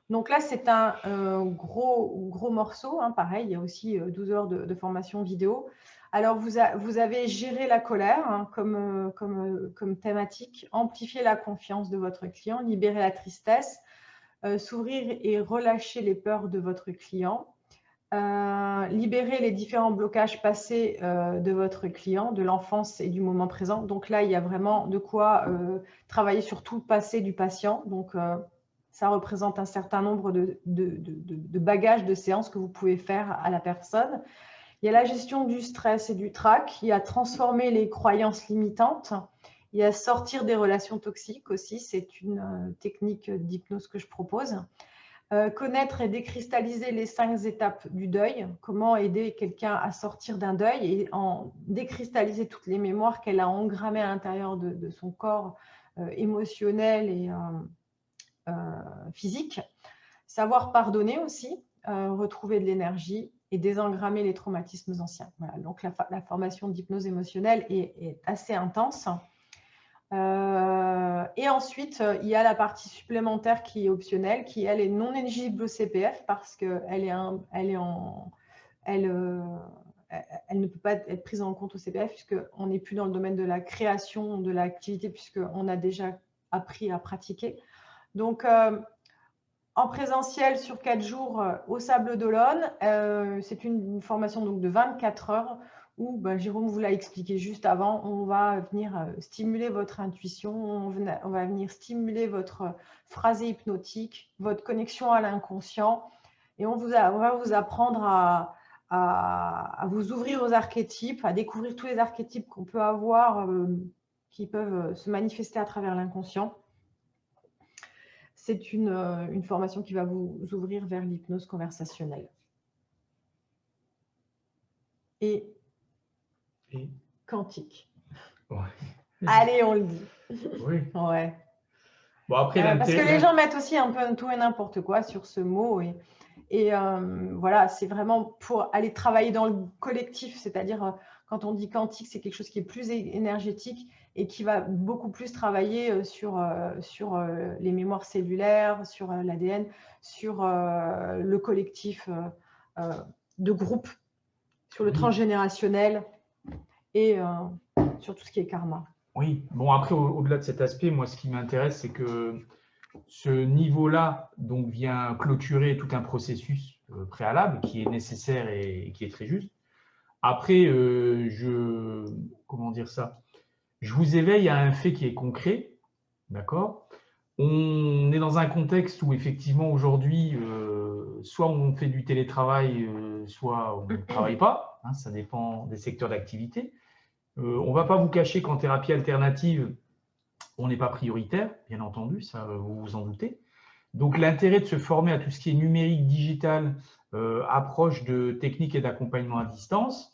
Donc là, c'est un gros morceau. Hein, pareil, il y a aussi 12 heures de formation vidéo. Alors, vous avez géré la colère hein, comme thématique, amplifier la confiance de votre client, libérer la tristesse, s'ouvrir et relâcher les peurs de votre client, libérer les différents blocages passés de votre client, de l'enfance et du moment présent. Donc là, il y a vraiment de quoi travailler sur tout le passé du patient. Donc, ça représente un certain nombre de bagages de séances que vous pouvez faire à la personne. Il y a la gestion du stress et du trac. Il y a transformer les croyances limitantes. Il y a sortir des relations toxiques aussi. C'est une technique d'hypnose que je propose. Connaître et décristalliser les 5 étapes du deuil. Comment aider quelqu'un à sortir d'un deuil et en décristalliser toutes les mémoires qu'elle a engrammées à l'intérieur de son corps émotionnel et physique. Savoir pardonner aussi, retrouver de l'énergie et désengrammer les traumatismes anciens. Voilà, donc la formation d'hypnose émotionnelle est assez intense. Et ensuite, il y a la partie supplémentaire qui est optionnelle, qui elle est non éligible au CPF parce qu'elle elle ne peut pas être prise en compte au CPF puisqu'on n'est plus dans le domaine de la création de l'activité puisqu'on a déjà appris à pratiquer. Donc, en présentiel sur 4 jours au Sable d'Olonne, c'est une formation donc, de 24 heures où Jérôme vous l'a expliqué juste avant, on va venir stimuler votre intuition, on va venir stimuler votre phrasé hypnotique, votre connexion à l'inconscient et on va vous apprendre à vous ouvrir aux archétypes, à découvrir tous les archétypes qu'on peut avoir qui peuvent se manifester à travers l'inconscient. C'est une formation qui va vous ouvrir vers l'hypnose conversationnelle. Et quantique. Ouais. Allez, on le dit. Oui. Ouais. Bon, après, parce que les gens mettent aussi un peu tout et n'importe quoi sur ce mot. Et voilà, c'est vraiment pour aller travailler dans le collectif. C'est-à-dire, quand on dit quantique, c'est quelque chose qui est plus énergétique et qui va beaucoup plus travailler sur les mémoires cellulaires, sur l'ADN, sur le collectif de groupe, sur le transgénérationnel et sur tout ce qui est karma. Oui, bon après, au-delà de cet aspect, moi ce qui m'intéresse, c'est que ce niveau-là donc vient clôturer tout un processus préalable qui est nécessaire et qui est très juste. Après, comment dire ça? Je vous éveille à un fait qui est concret, d'accord? On est dans un contexte où effectivement aujourd'hui, soit on fait du télétravail, soit on ne travaille pas, hein, ça dépend des secteurs d'activité. On ne va pas vous cacher qu'en thérapie alternative, on n'est pas prioritaire, bien entendu, ça vous vous en doutez. Donc l'intérêt de se former à tout ce qui est numérique, digital, approche de techniques et d'accompagnement à distance,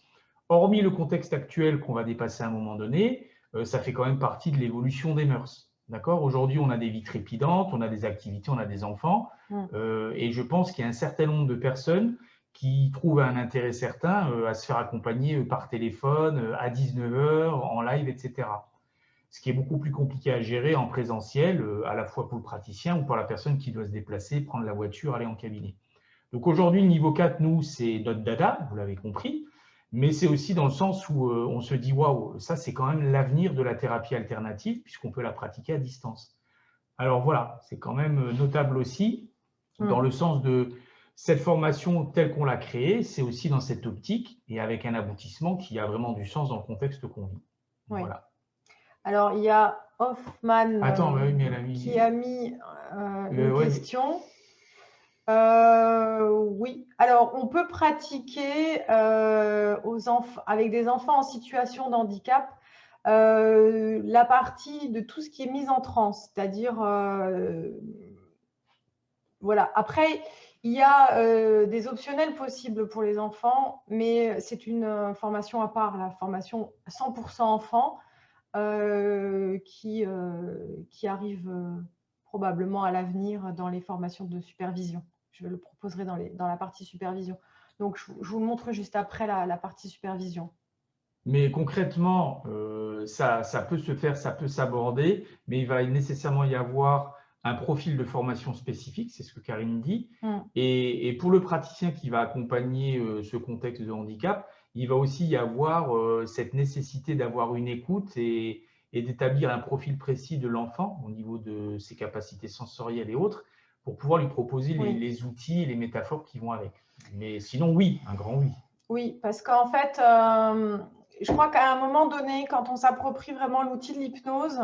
hormis le contexte actuel qu'on va dépasser à un moment donné, ça fait quand même partie de l'évolution des mœurs. D'accord? Aujourd'hui, on a des vies trépidantes, on a des activités, on a des enfants, et je pense qu'il y a un certain nombre de personnes qui trouvent un intérêt certain à se faire accompagner par téléphone, à 19 h, en live, etc. Ce qui est beaucoup plus compliqué à gérer en présentiel, à la fois pour le praticien ou pour la personne qui doit se déplacer, prendre la voiture, aller en cabinet. Donc aujourd'hui, le niveau 4, nous, c'est notre dada, vous l'avez compris, mais c'est aussi dans le sens où on se dit, waouh, ça c'est quand même l'avenir de la thérapie alternative, puisqu'on peut la pratiquer à distance. Alors voilà, c'est quand même notable aussi, dans le sens de cette formation telle qu'on l'a créée, c'est aussi dans cette optique et avec un aboutissement qui a vraiment du sens dans le contexte qu'on vit. Oui. Voilà. Alors, il y a Hoffman qui a mis une question. Oui, alors on peut pratiquer avec des enfants en situation de handicap la partie de tout ce qui est mise en transe, c'est-à-dire, voilà. Après, il y a des optionnels possibles pour les enfants, mais c'est une formation à part, la formation 100% enfants qui arrive probablement à l'avenir dans les formations de supervision. Je le proposerai dans la partie supervision. Donc, je vous le montre juste après la partie supervision. Mais concrètement, ça peut se faire, ça peut s'aborder, mais il va nécessairement y avoir un profil de formation spécifique, c'est ce que Karine dit. Et pour le praticien qui va accompagner ce contexte de handicap, il va aussi y avoir cette nécessité d'avoir une écoute et d'établir un profil précis de l'enfant au niveau de ses capacités sensorielles et autres, pour pouvoir lui proposer les outils et les métaphores qui vont avec. Mais sinon, oui, un grand oui. Oui, parce qu'en fait, je crois qu'à un moment donné, quand on s'approprie vraiment l'outil de l'hypnose,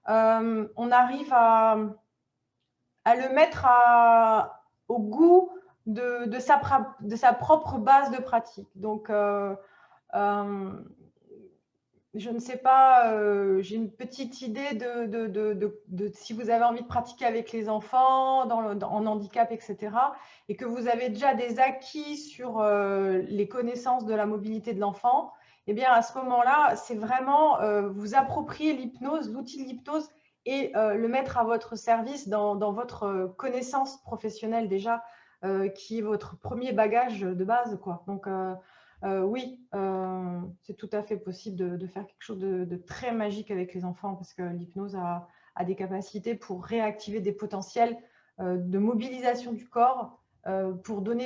on arrive à le mettre au goût de sa propre base de pratique. Donc, je ne sais pas, j'ai une petite idée de si vous avez envie de pratiquer avec les enfants, en handicap, etc., et que vous avez déjà des acquis sur les connaissances de la mobilité de l'enfant, eh bien, à ce moment-là, c'est vraiment vous approprier l'hypnose, l'outil de l'hypnose, et le mettre à votre service dans votre connaissance professionnelle déjà, qui est votre premier bagage de base, quoi. Donc, oui, c'est tout à fait possible de faire quelque chose de très magique avec les enfants parce que l'hypnose a des capacités pour réactiver des potentiels de mobilisation du corps, pour donner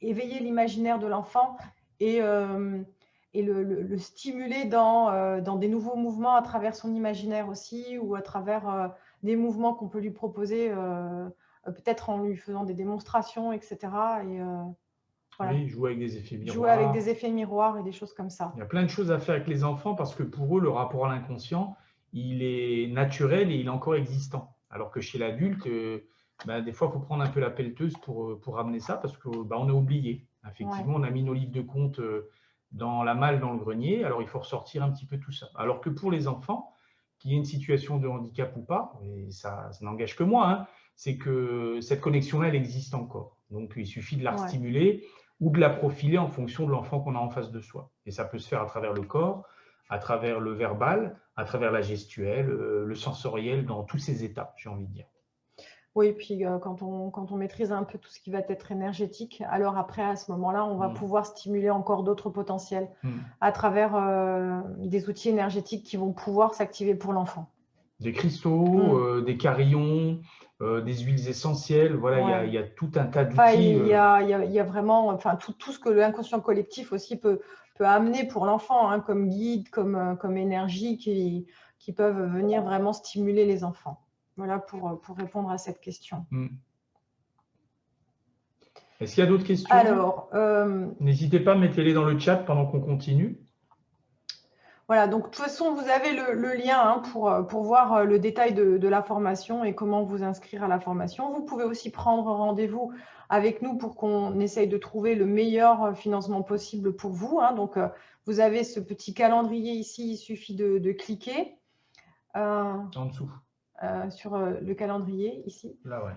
éveiller l'imaginaire de l'enfant et le stimuler dans des nouveaux mouvements à travers son imaginaire aussi, ou à travers des mouvements qu'on peut lui proposer, peut-être en lui faisant des démonstrations, etc. Et voilà. Oui, jouer avec des effets miroirs. Jouer avec des effets miroirs et des choses comme ça. Il y a plein de choses à faire avec les enfants parce que pour eux, le rapport à l'inconscient, il est naturel et il est encore existant. Alors que chez l'adulte, des fois, il faut prendre un peu la pelleteuse pour ramener ça parce qu'on a oublié. Effectivement, on a mis nos livres de compte dans la malle dans le grenier, alors il faut ressortir un petit peu tout ça. Alors que pour les enfants, qu'il y ait une situation de handicap ou pas, et ça n'engage que moi, hein, c'est que cette connexion-là, elle existe encore. Donc, il suffit de la stimuler ou de la profiler en fonction de l'enfant qu'on a en face de soi. Et ça peut se faire à travers le corps, à travers le verbal, à travers la gestuelle, le sensoriel, dans tous ces états, j'ai envie de dire. Oui, et puis quand on maîtrise un peu tout ce qui va être énergétique, alors après, à ce moment-là, on va pouvoir stimuler encore d'autres potentiels à travers des outils énergétiques qui vont pouvoir s'activer pour l'enfant. Des cristaux, des carillons, des huiles essentielles, voilà, il y a tout un tas d'outils. Il y a vraiment tout ce que l'inconscient collectif aussi peut amener pour l'enfant, hein, comme guide, comme énergie qui peuvent venir vraiment stimuler les enfants. Voilà pour répondre à cette question. Est-ce qu'il y a d'autres questions? Alors, n'hésitez pas, mettez-les dans le chat pendant qu'on continue. Voilà, donc de toute façon, vous avez le lien hein, pour voir le détail de la formation et comment vous inscrire à la formation. Vous pouvez aussi prendre rendez-vous avec nous pour qu'on essaye de trouver le meilleur financement possible pour vous. Hein. Donc, vous avez ce petit calendrier ici, il suffit de cliquer En dessous. Sur le calendrier ici. Là, ouais.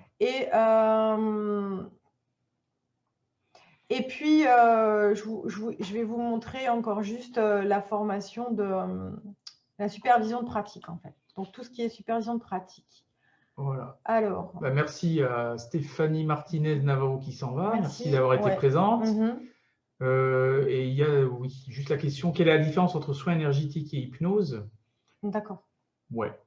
Et puis, je vais vous montrer encore juste la formation de la supervision de pratique, en fait. Donc, tout ce qui est supervision de pratique. Voilà. Alors. Bah, merci à Stéphanie Martinez-Navarro qui s'en va. Merci d'avoir été présente. Et il y a, oui, juste la question, quelle est la différence entre soins énergétiques et hypnose? D'accord. Ouais.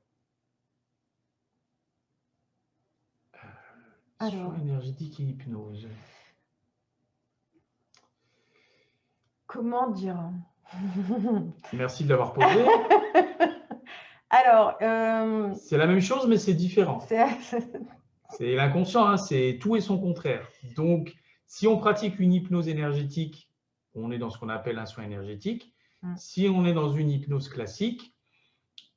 Soins énergétiques et hypnose. Comment dire? Merci de l'avoir posé. Alors, c'est la même chose, mais c'est différent. C'est l'inconscient, hein, c'est tout et son contraire. Donc, si on pratique une hypnose énergétique, on est dans ce qu'on appelle un soin énergétique. Si on est dans une hypnose classique,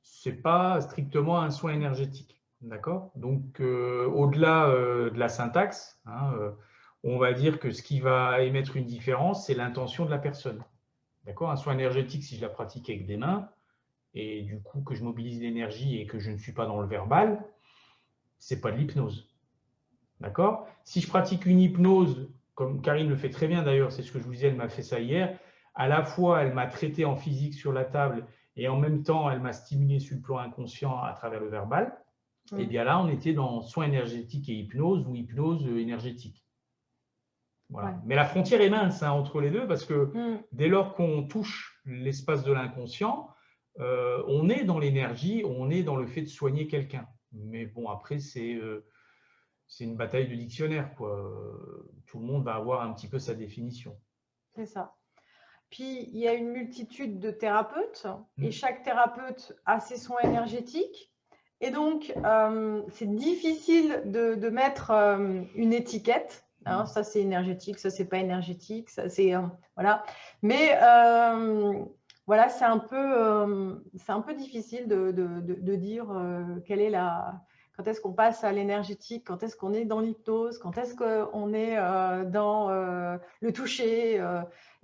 ce n'est pas strictement un soin énergétique. D'accord? Donc, au-delà de la syntaxe, hein, on va dire que ce qui va émettre une différence, c'est l'intention de la personne. D'accord? Un soin énergétique, si je la pratique avec des mains, et du coup que je mobilise l'énergie et que je ne suis pas dans le verbal, ce n'est pas de l'hypnose. D'accord? Si je pratique une hypnose, comme Karine le fait très bien d'ailleurs, c'est ce que je vous disais, elle m'a fait ça hier, à la fois elle m'a traité en physique sur la table et en même temps elle m'a stimulé sur le plan inconscient à travers le verbal, et bien là on était dans soins énergétiques et hypnose ou hypnose énergétique. Voilà. Ouais. Mais la frontière est mince hein, entre les deux parce que dès lors qu'on touche l'espace de l'inconscient, on est dans l'énergie, on est dans le fait de soigner quelqu'un. Mais bon, après, c'est une bataille de dictionnaire, quoi. Tout le monde va avoir un petit peu sa définition. C'est ça. Puis, il y a une multitude de thérapeutes et chaque thérapeute a ses soins énergétiques. Et donc, c'est difficile de mettre une étiquette. Hein, ça, c'est énergétique, ça, c'est pas énergétique, ça, c'est… voilà. Mais… voilà, c'est un peu difficile de dire quelle est quand est-ce qu'on passe à l'énergétique, quand est-ce qu'on est dans l'hypnose, quand est-ce qu'on est dans le toucher.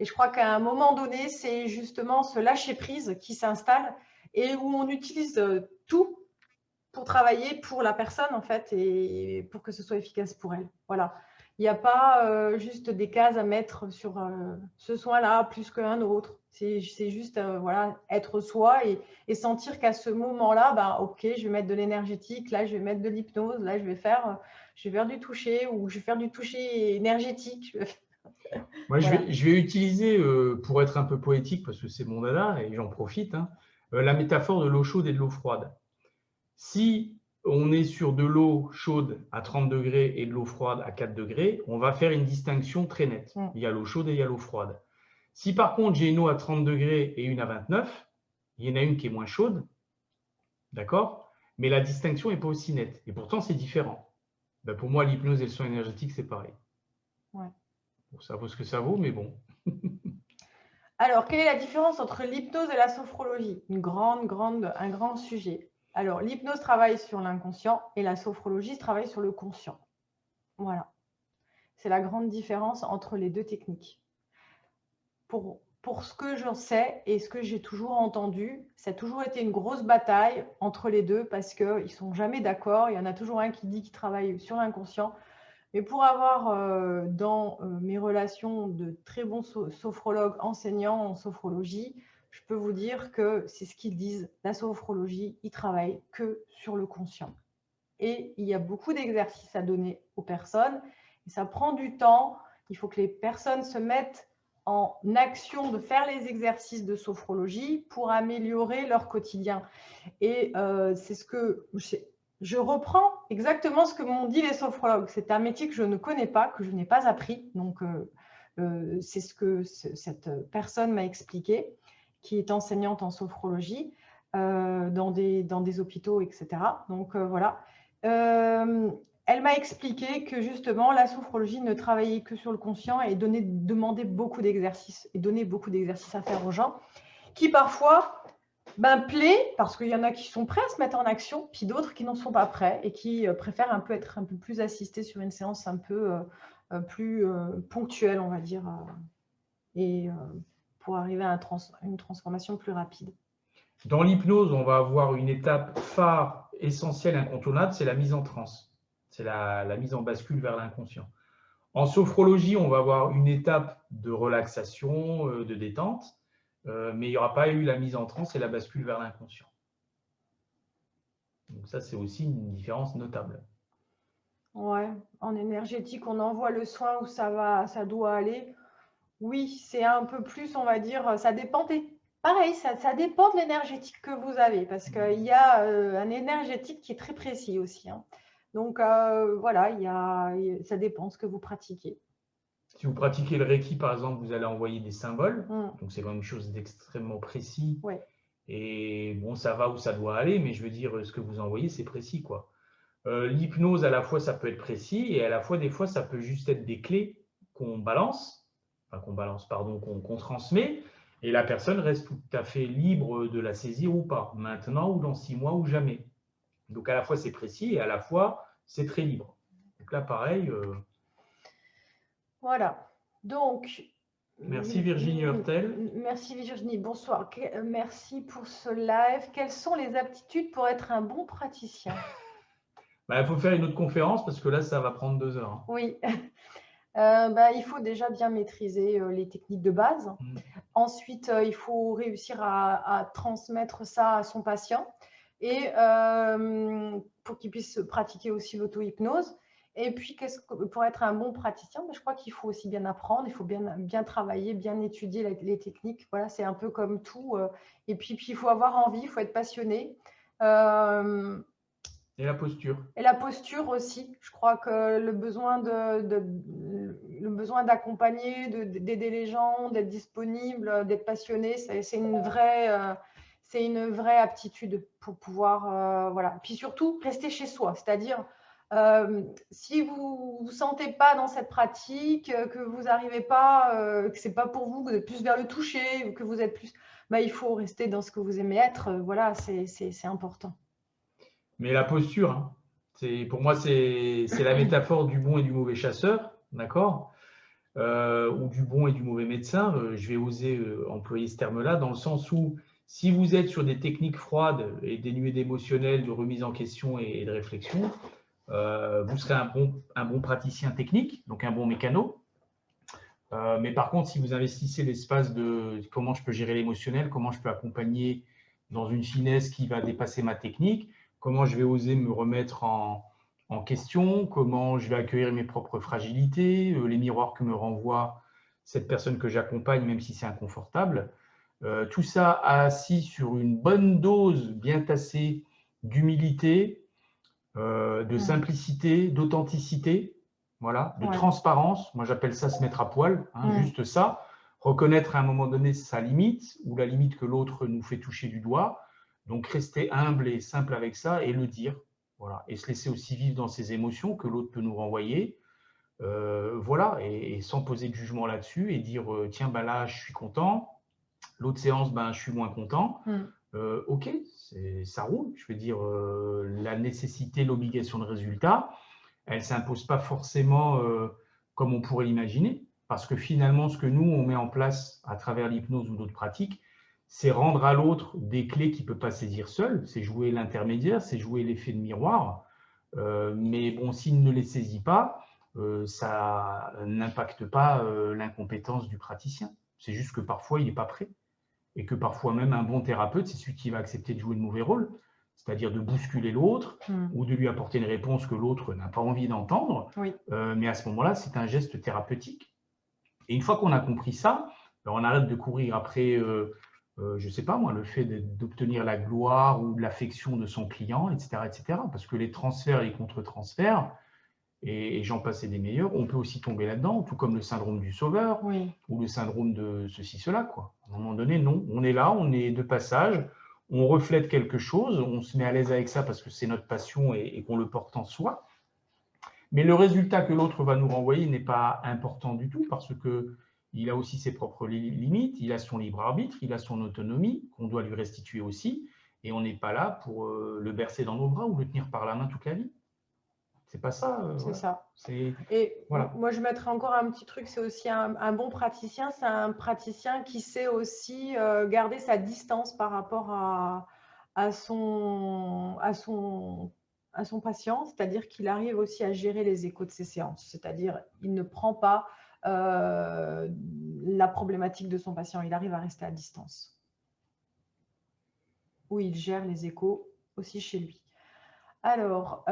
Et je crois qu'à un moment donné, c'est justement ce lâcher-prise qui s'installe et où on utilise tout pour travailler pour la personne, en fait, et pour que ce soit efficace pour elle. Voilà. Il n'y a pas juste des cases à mettre sur ce soin-là plus qu'un autre. C'est juste voilà, être soi et sentir qu'à ce moment-là, bah, ok, je vais mettre de l'énergétique, là je vais mettre de l'hypnose, là je vais faire du toucher ou je vais faire du toucher énergétique. Moi, voilà. je vais utiliser, pour être un peu poétique, parce que c'est mon dada et j'en profite, hein, la métaphore de l'eau chaude et de l'eau froide. Si on est sur de l'eau chaude à 30 degrés et de l'eau froide à 4 degrés, on va faire une distinction très nette. Il y a l'eau chaude et il y a l'eau froide. Si par contre j'ai une eau à 30 degrés et une à 29, il y en a une qui est moins chaude, d'accord? Mais la distinction n'est pas aussi nette. Et pourtant, c'est différent. Ben pour moi, l'hypnose et le soin énergétique, c'est pareil. Ouais. Bon, ça vaut ce que ça vaut, mais bon. Alors, quelle est la différence entre l'hypnose et la sophrologie? Un grand sujet. Alors, l'hypnose travaille sur l'inconscient et la sophrologie travaille sur le conscient. Voilà. C'est la grande différence entre les deux techniques. Pour ce que j'en sais et ce que j'ai toujours entendu, ça a toujours été une grosse bataille entre les deux parce qu'ils ne sont jamais d'accord. Il y en a toujours un qui dit qu'il travaille sur l'inconscient. Mais pour avoir dans mes relations de très bons sophrologues enseignants en sophrologie, je peux vous dire que c'est ce qu'ils disent. La sophrologie, ils travaillent que sur le conscient. Et il y a beaucoup d'exercices à donner aux personnes. Et ça prend du temps. Il faut que les personnes se mettent en action de faire les exercices de sophrologie pour améliorer leur quotidien. Et c'est ce que… Je reprends exactement ce que m'ont dit les sophrologues. C'est un métier que je ne connais pas, que je n'ai pas appris. Donc, c'est ce que cette personne m'a expliqué, qui est enseignante en sophrologie dans des hôpitaux, etc. Donc, voilà. elle m'a expliqué que justement, la sophrologie ne travaillait que sur le conscient et demandait beaucoup d'exercices et donnait beaucoup d'exercices à faire aux gens qui parfois plaît parce qu'il y en a qui sont prêts à se mettre en action, puis d'autres qui n'en sont pas prêts et qui préfèrent être un peu plus assistés sur une séance un peu plus ponctuelle, on va dire, et pour arriver à une transformation plus rapide. Dans l'hypnose, on va avoir une étape phare, essentielle, incontournable, c'est la mise en transe. C'est la mise en bascule vers l'inconscient. En sophrologie, on va avoir une étape de relaxation, de détente, mais il n'y aura pas eu la mise en transe et la bascule vers l'inconscient. Donc ça, c'est aussi une différence notable. Ouais, en énergétique, on envoie le soin où ça doit aller. Oui, c'est un peu plus, on va dire, ça dépend pareil, ça dépend de l'énergétique que vous avez, parce qu'il y a un énergétique qui est très précis aussi, hein. Donc voilà, ça dépend de ce que vous pratiquez. Si vous pratiquez le Reiki, par exemple, vous allez envoyer des symboles. Donc, c'est quand même une chose d'extrêmement précis. Ouais. Et bon, ça va où ça doit aller, mais je veux dire, ce que vous envoyez, c'est précis, quoi. L'hypnose, à la fois, ça peut être précis, et à la fois, des fois, ça peut juste être des clés qu'on qu'on transmet, et la personne reste tout à fait libre de la saisir ou pas, maintenant ou dans 6 mois ou jamais. Donc, à la fois, c'est précis, et à la fois, c'est très libre. Donc là, pareil… Voilà. Donc… Merci Virginie Hurtel. Merci Virginie, bonsoir. Merci pour ce live. Quelles sont les aptitudes pour être un bon praticien? Il faut faire une autre conférence parce que là, ça va prendre 2 heures. Oui. Il faut déjà bien maîtriser les techniques de base. Ensuite, il faut réussir à transmettre ça à son patient et pour qu'il puisse pratiquer aussi l'auto-hypnose. Et puis, pour être un bon praticien, je crois qu'il faut aussi bien apprendre, il faut bien travailler, bien étudier les techniques. Voilà, c'est un peu comme tout. Et puis, il faut avoir envie, il faut être passionné. Et la posture. Et la posture aussi. Je crois que le besoin d'accompagner, d'aider les gens, d'être disponible, d'être passionné, c'est une vraie aptitude pour pouvoir, voilà. Puis surtout, rester chez soi. C'est-à-dire, si vous ne vous sentez pas dans cette pratique, que vous n'arrivez pas, que ce n'est pas pour vous, que vous êtes plus vers le toucher, ou que vous êtes plus… il faut rester dans ce que vous aimez être. Voilà, c'est important. Mais la posture, hein, pour moi, c'est la métaphore du bon et du mauvais chasseur, d'accord, ou du bon et du mauvais médecin. Je vais oser employer ce terme-là, dans le sens où si vous êtes sur des techniques froides et dénuées d'émotionnel, de remise en question et de réflexion, vous serez un bon praticien technique, donc un bon mécano. Mais par contre, si vous investissez l'espace de comment je peux gérer l'émotionnel, comment je peux accompagner dans une finesse qui va dépasser ma technique, comment je vais oser me remettre en question, comment je vais accueillir mes propres fragilités, les miroirs que me renvoie cette personne que j'accompagne, même si c'est inconfortable. Tout ça assis sur une bonne dose bien tassée d'humilité, de simplicité, d'authenticité, voilà, de transparence. Moi, j'appelle ça se mettre à poil, hein, juste ça. Reconnaître à un moment donné sa limite ou la limite que l'autre nous fait toucher du doigt. Donc, rester humble et simple avec ça et le dire. Voilà, et se laisser aussi vivre dans ses émotions que l'autre peut nous renvoyer. Voilà, et sans poser de jugement là-dessus et dire tiens, là, je suis content. L'autre séance, je suis moins content. Ok, ça roule. Je veux dire, la nécessité, l'obligation de résultat, elle ne s'impose pas forcément comme on pourrait l'imaginer. Parce que finalement, ce que nous, on met en place à travers l'hypnose ou d'autres pratiques, c'est rendre à l'autre des clés qu'il ne peut pas saisir seul, c'est jouer l'intermédiaire, c'est jouer l'effet de miroir. Mais bon, s'il ne les saisit pas, ça n'impacte pas l'incompétence du praticien. C'est juste que parfois, il n'est pas prêt. Et que parfois même un bon thérapeute, c'est celui qui va accepter de jouer le mauvais rôle, c'est-à-dire de bousculer l'autre ou de lui apporter une réponse que l'autre n'a pas envie d'entendre. Oui. Mais à ce moment-là, c'est un geste thérapeutique. Et une fois qu'on a compris ça, on arrête de courir après, je ne sais pas moi, le fait d'obtenir la gloire ou l'affection de son client, etc., etc. Parce que les transferts et les contre-transferts, et j'en passais des meilleurs, on peut aussi tomber là-dedans, tout comme le syndrome du sauveur ou le syndrome de ceci, cela, quoi. À un moment donné, non, on est là, on est de passage, on reflète quelque chose, on se met à l'aise avec ça parce que c'est notre passion et qu'on le porte en soi. Mais le résultat que l'autre va nous renvoyer n'est pas important du tout parce qu'il a aussi ses propres limites, il a son libre arbitre, il a son autonomie qu'on doit lui restituer aussi. Et on n'est pas là pour le bercer dans nos bras ou le tenir par la main toute la vie. C'est pas ça. C'est voilà. ça. Et voilà. moi, je mettrais encore un petit truc, c'est aussi un bon praticien, c'est un praticien qui sait aussi garder sa distance par rapport à son patient, c'est-à-dire qu'il arrive aussi à gérer les échos de ses séances, c'est-à-dire il ne prend pas la problématique de son patient, il arrive à rester à distance. Où il gère les échos aussi chez lui. Alors,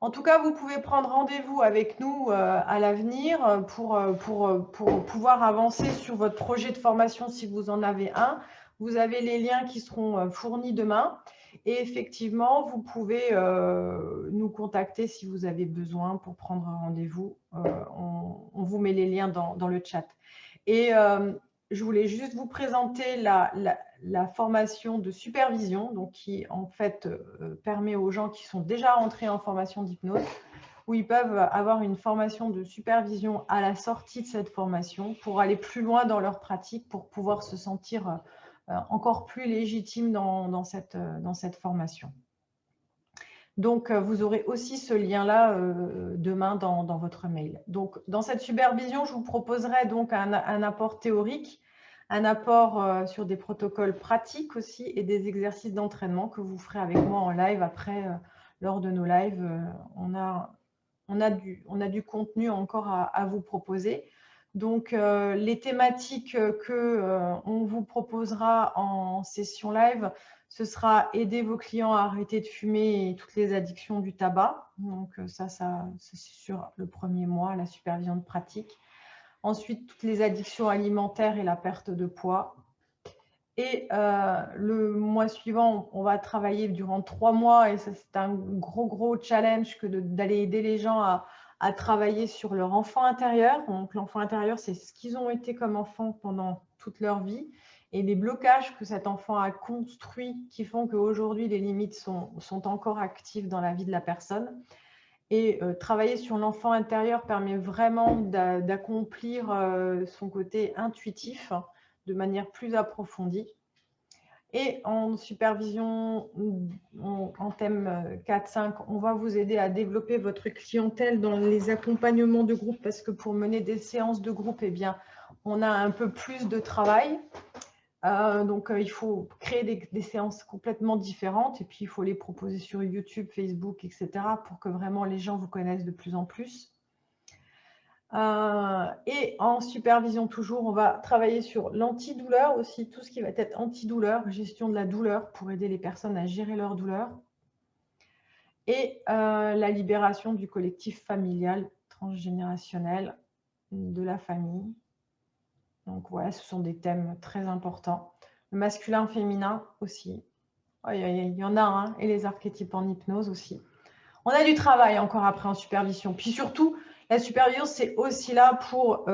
en tout cas, vous pouvez prendre rendez-vous avec nous à l'avenir pour pouvoir avancer sur votre projet de formation si vous en avez un. Vous avez les liens qui seront fournis demain. Et effectivement, vous pouvez nous contacter si vous avez besoin pour prendre rendez-vous. On vous met les liens dans le chat. Et je voulais juste vous présenter la formation de supervision, donc qui en fait permet aux gens qui sont déjà entrés en formation d'hypnose, où ils peuvent avoir une formation de supervision à la sortie de cette formation pour aller plus loin dans leur pratique, pour pouvoir se sentir encore plus légitime dans cette formation. Donc, vous aurez aussi ce lien-là demain dans votre mail. Donc, dans cette supervision, je vous proposerai donc un apport théorique, un apport sur des protocoles pratiques aussi et des exercices d'entraînement que vous ferez avec moi en live. Après, lors de nos lives, on a du contenu encore à vous proposer. Donc, les thématiques qu'on vous proposera en session live, ce sera aider vos clients à arrêter de fumer et toutes les addictions du tabac. Donc, ça c'est sur le premier mois, la supervision de pratique. Ensuite, toutes les addictions alimentaires et la perte de poids. Et le mois suivant, on va travailler durant 3 mois et ça, c'est un gros challenge que d'aller aider les gens à travailler sur leur enfant intérieur. Donc, l'enfant intérieur, c'est ce qu'ils ont été comme enfant pendant toute leur vie et les blocages que cet enfant a construits qui font qu'aujourd'hui, les limites sont encore actives dans la vie de la personne. Et travailler sur l'enfant intérieur permet vraiment d'accomplir son côté intuitif de manière plus approfondie. Et en supervision, en thème 4-5, on va vous aider à développer votre clientèle dans les accompagnements de groupe parce que pour mener des séances de groupe, eh bien, on a un peu plus de travail. Donc, il faut créer des séances complètement différentes et puis il faut les proposer sur YouTube, Facebook, etc. pour que vraiment les gens vous connaissent de plus en plus. Et en supervision toujours, on va travailler sur l'antidouleur aussi, tout ce qui va être antidouleur, gestion de la douleur pour aider les personnes à gérer leur douleur. Et la libération du collectif familial, transgénérationnel, de la famille. Donc voilà, ce sont des thèmes très importants. Le masculin, féminin aussi. Il y en a un, et les archétypes en hypnose aussi. On a du travail encore après en supervision. Puis surtout, la supervision, c'est aussi là pour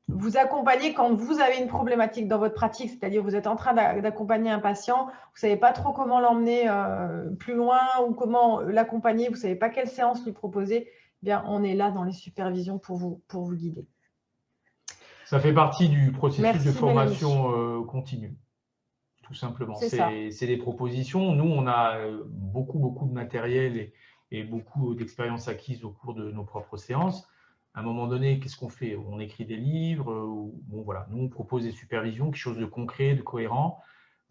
vous accompagner quand vous avez une problématique dans votre pratique, c'est-à-dire vous êtes en train d'accompagner un patient, vous ne savez pas trop comment l'emmener plus loin ou comment l'accompagner, vous ne savez pas quelle séance lui proposer, eh bien, on est là dans les supervisions pour vous guider. Ça fait partie du processus Merci, de formation continue, tout simplement. C'est des propositions. Nous, on a beaucoup de matériel et beaucoup d'expériences acquises au cours de nos propres séances. À un moment donné, qu'est-ce qu'on fait? On écrit des livres. Bon, voilà. Nous, on propose des supervisions, quelque chose de concret, de cohérent.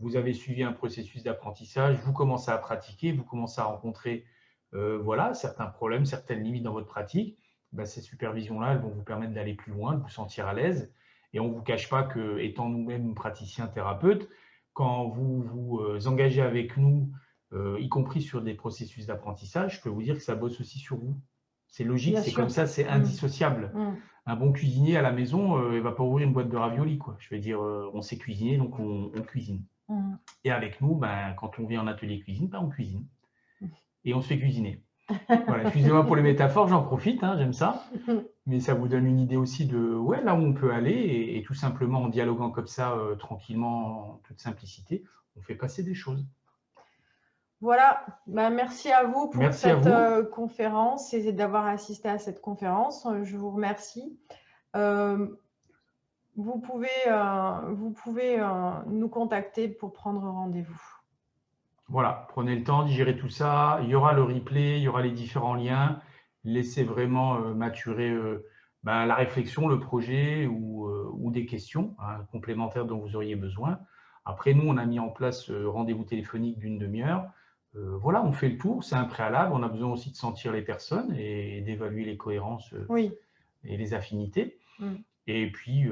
Vous avez suivi un processus d'apprentissage, vous commencez à pratiquer, vous commencez à rencontrer voilà, certains problèmes, certaines limites dans votre pratique. Ben, ces supervisions-là, elles vont vous permettre d'aller plus loin, de vous sentir à l'aise. Et on ne vous cache pas que, étant nous-mêmes praticiens thérapeutes, quand vous vous engagez avec nous, y compris sur des processus d'apprentissage, je peux vous dire que ça bosse aussi sur vous. C'est logique, c'est comme ça, c'est indissociable. Un bon cuisinier à la maison, il ne va pas ouvrir une boîte de raviolis, quoi. Je veux dire, on sait cuisiner, donc on cuisine. Et avec nous, ben, quand on vient en atelier cuisine, ben, on cuisine. Et on se fait cuisiner. Voilà, excusez-moi pour les métaphores, j'en profite, hein, j'aime ça. Mais ça vous donne une idée aussi de là où on peut aller et tout simplement en dialoguant comme ça, tranquillement, en toute simplicité, on fait passer des choses. Voilà, merci à vous pour Merci à cette vous. conférence et d'avoir assisté à cette conférence. Je vous remercie. Euh, vous pouvez nous contacter pour prendre rendez-vous. Voilà, prenez le temps, digérez tout ça. Il y aura le replay, il y aura les différents liens. Laissez vraiment maturer la réflexion, le projet ou des questions complémentaires dont vous auriez besoin. Après, nous, on a mis en place rendez-vous téléphonique d'une demi-heure. Voilà, on fait le tour, c'est un préalable. On a besoin aussi de sentir les personnes et d'évaluer les cohérences Oui. et les affinités. Mm. Et puis,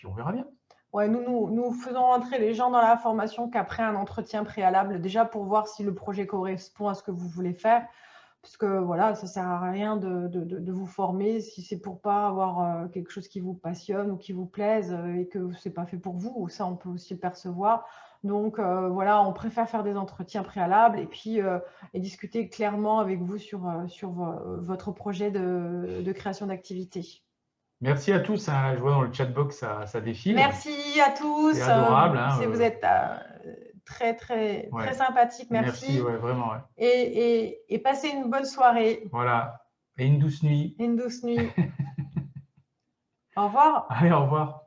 on verra bien. Ouais, nous faisons rentrer les gens dans la formation qu'après un entretien préalable, déjà pour voir si le projet correspond à ce que vous voulez faire. Parce que voilà, ça ne sert à rien de vous former si c'est pour pas avoir quelque chose qui vous passionne ou qui vous plaise et que ce n'est pas fait pour vous. Ça, on peut aussi le percevoir. Donc voilà, on préfère faire des entretiens préalables et puis et discuter clairement avec vous sur votre projet de création d'activité. Merci à tous. Je vois dans le chatbox, ça défile. Merci à tous. C'est adorable. Vous êtes très, très, Ouais. très sympathiques. Merci, Merci. ouais, vraiment. Ouais. Et passez une bonne soirée. Voilà. Et une douce nuit. Une douce nuit. Au revoir. Allez, au revoir.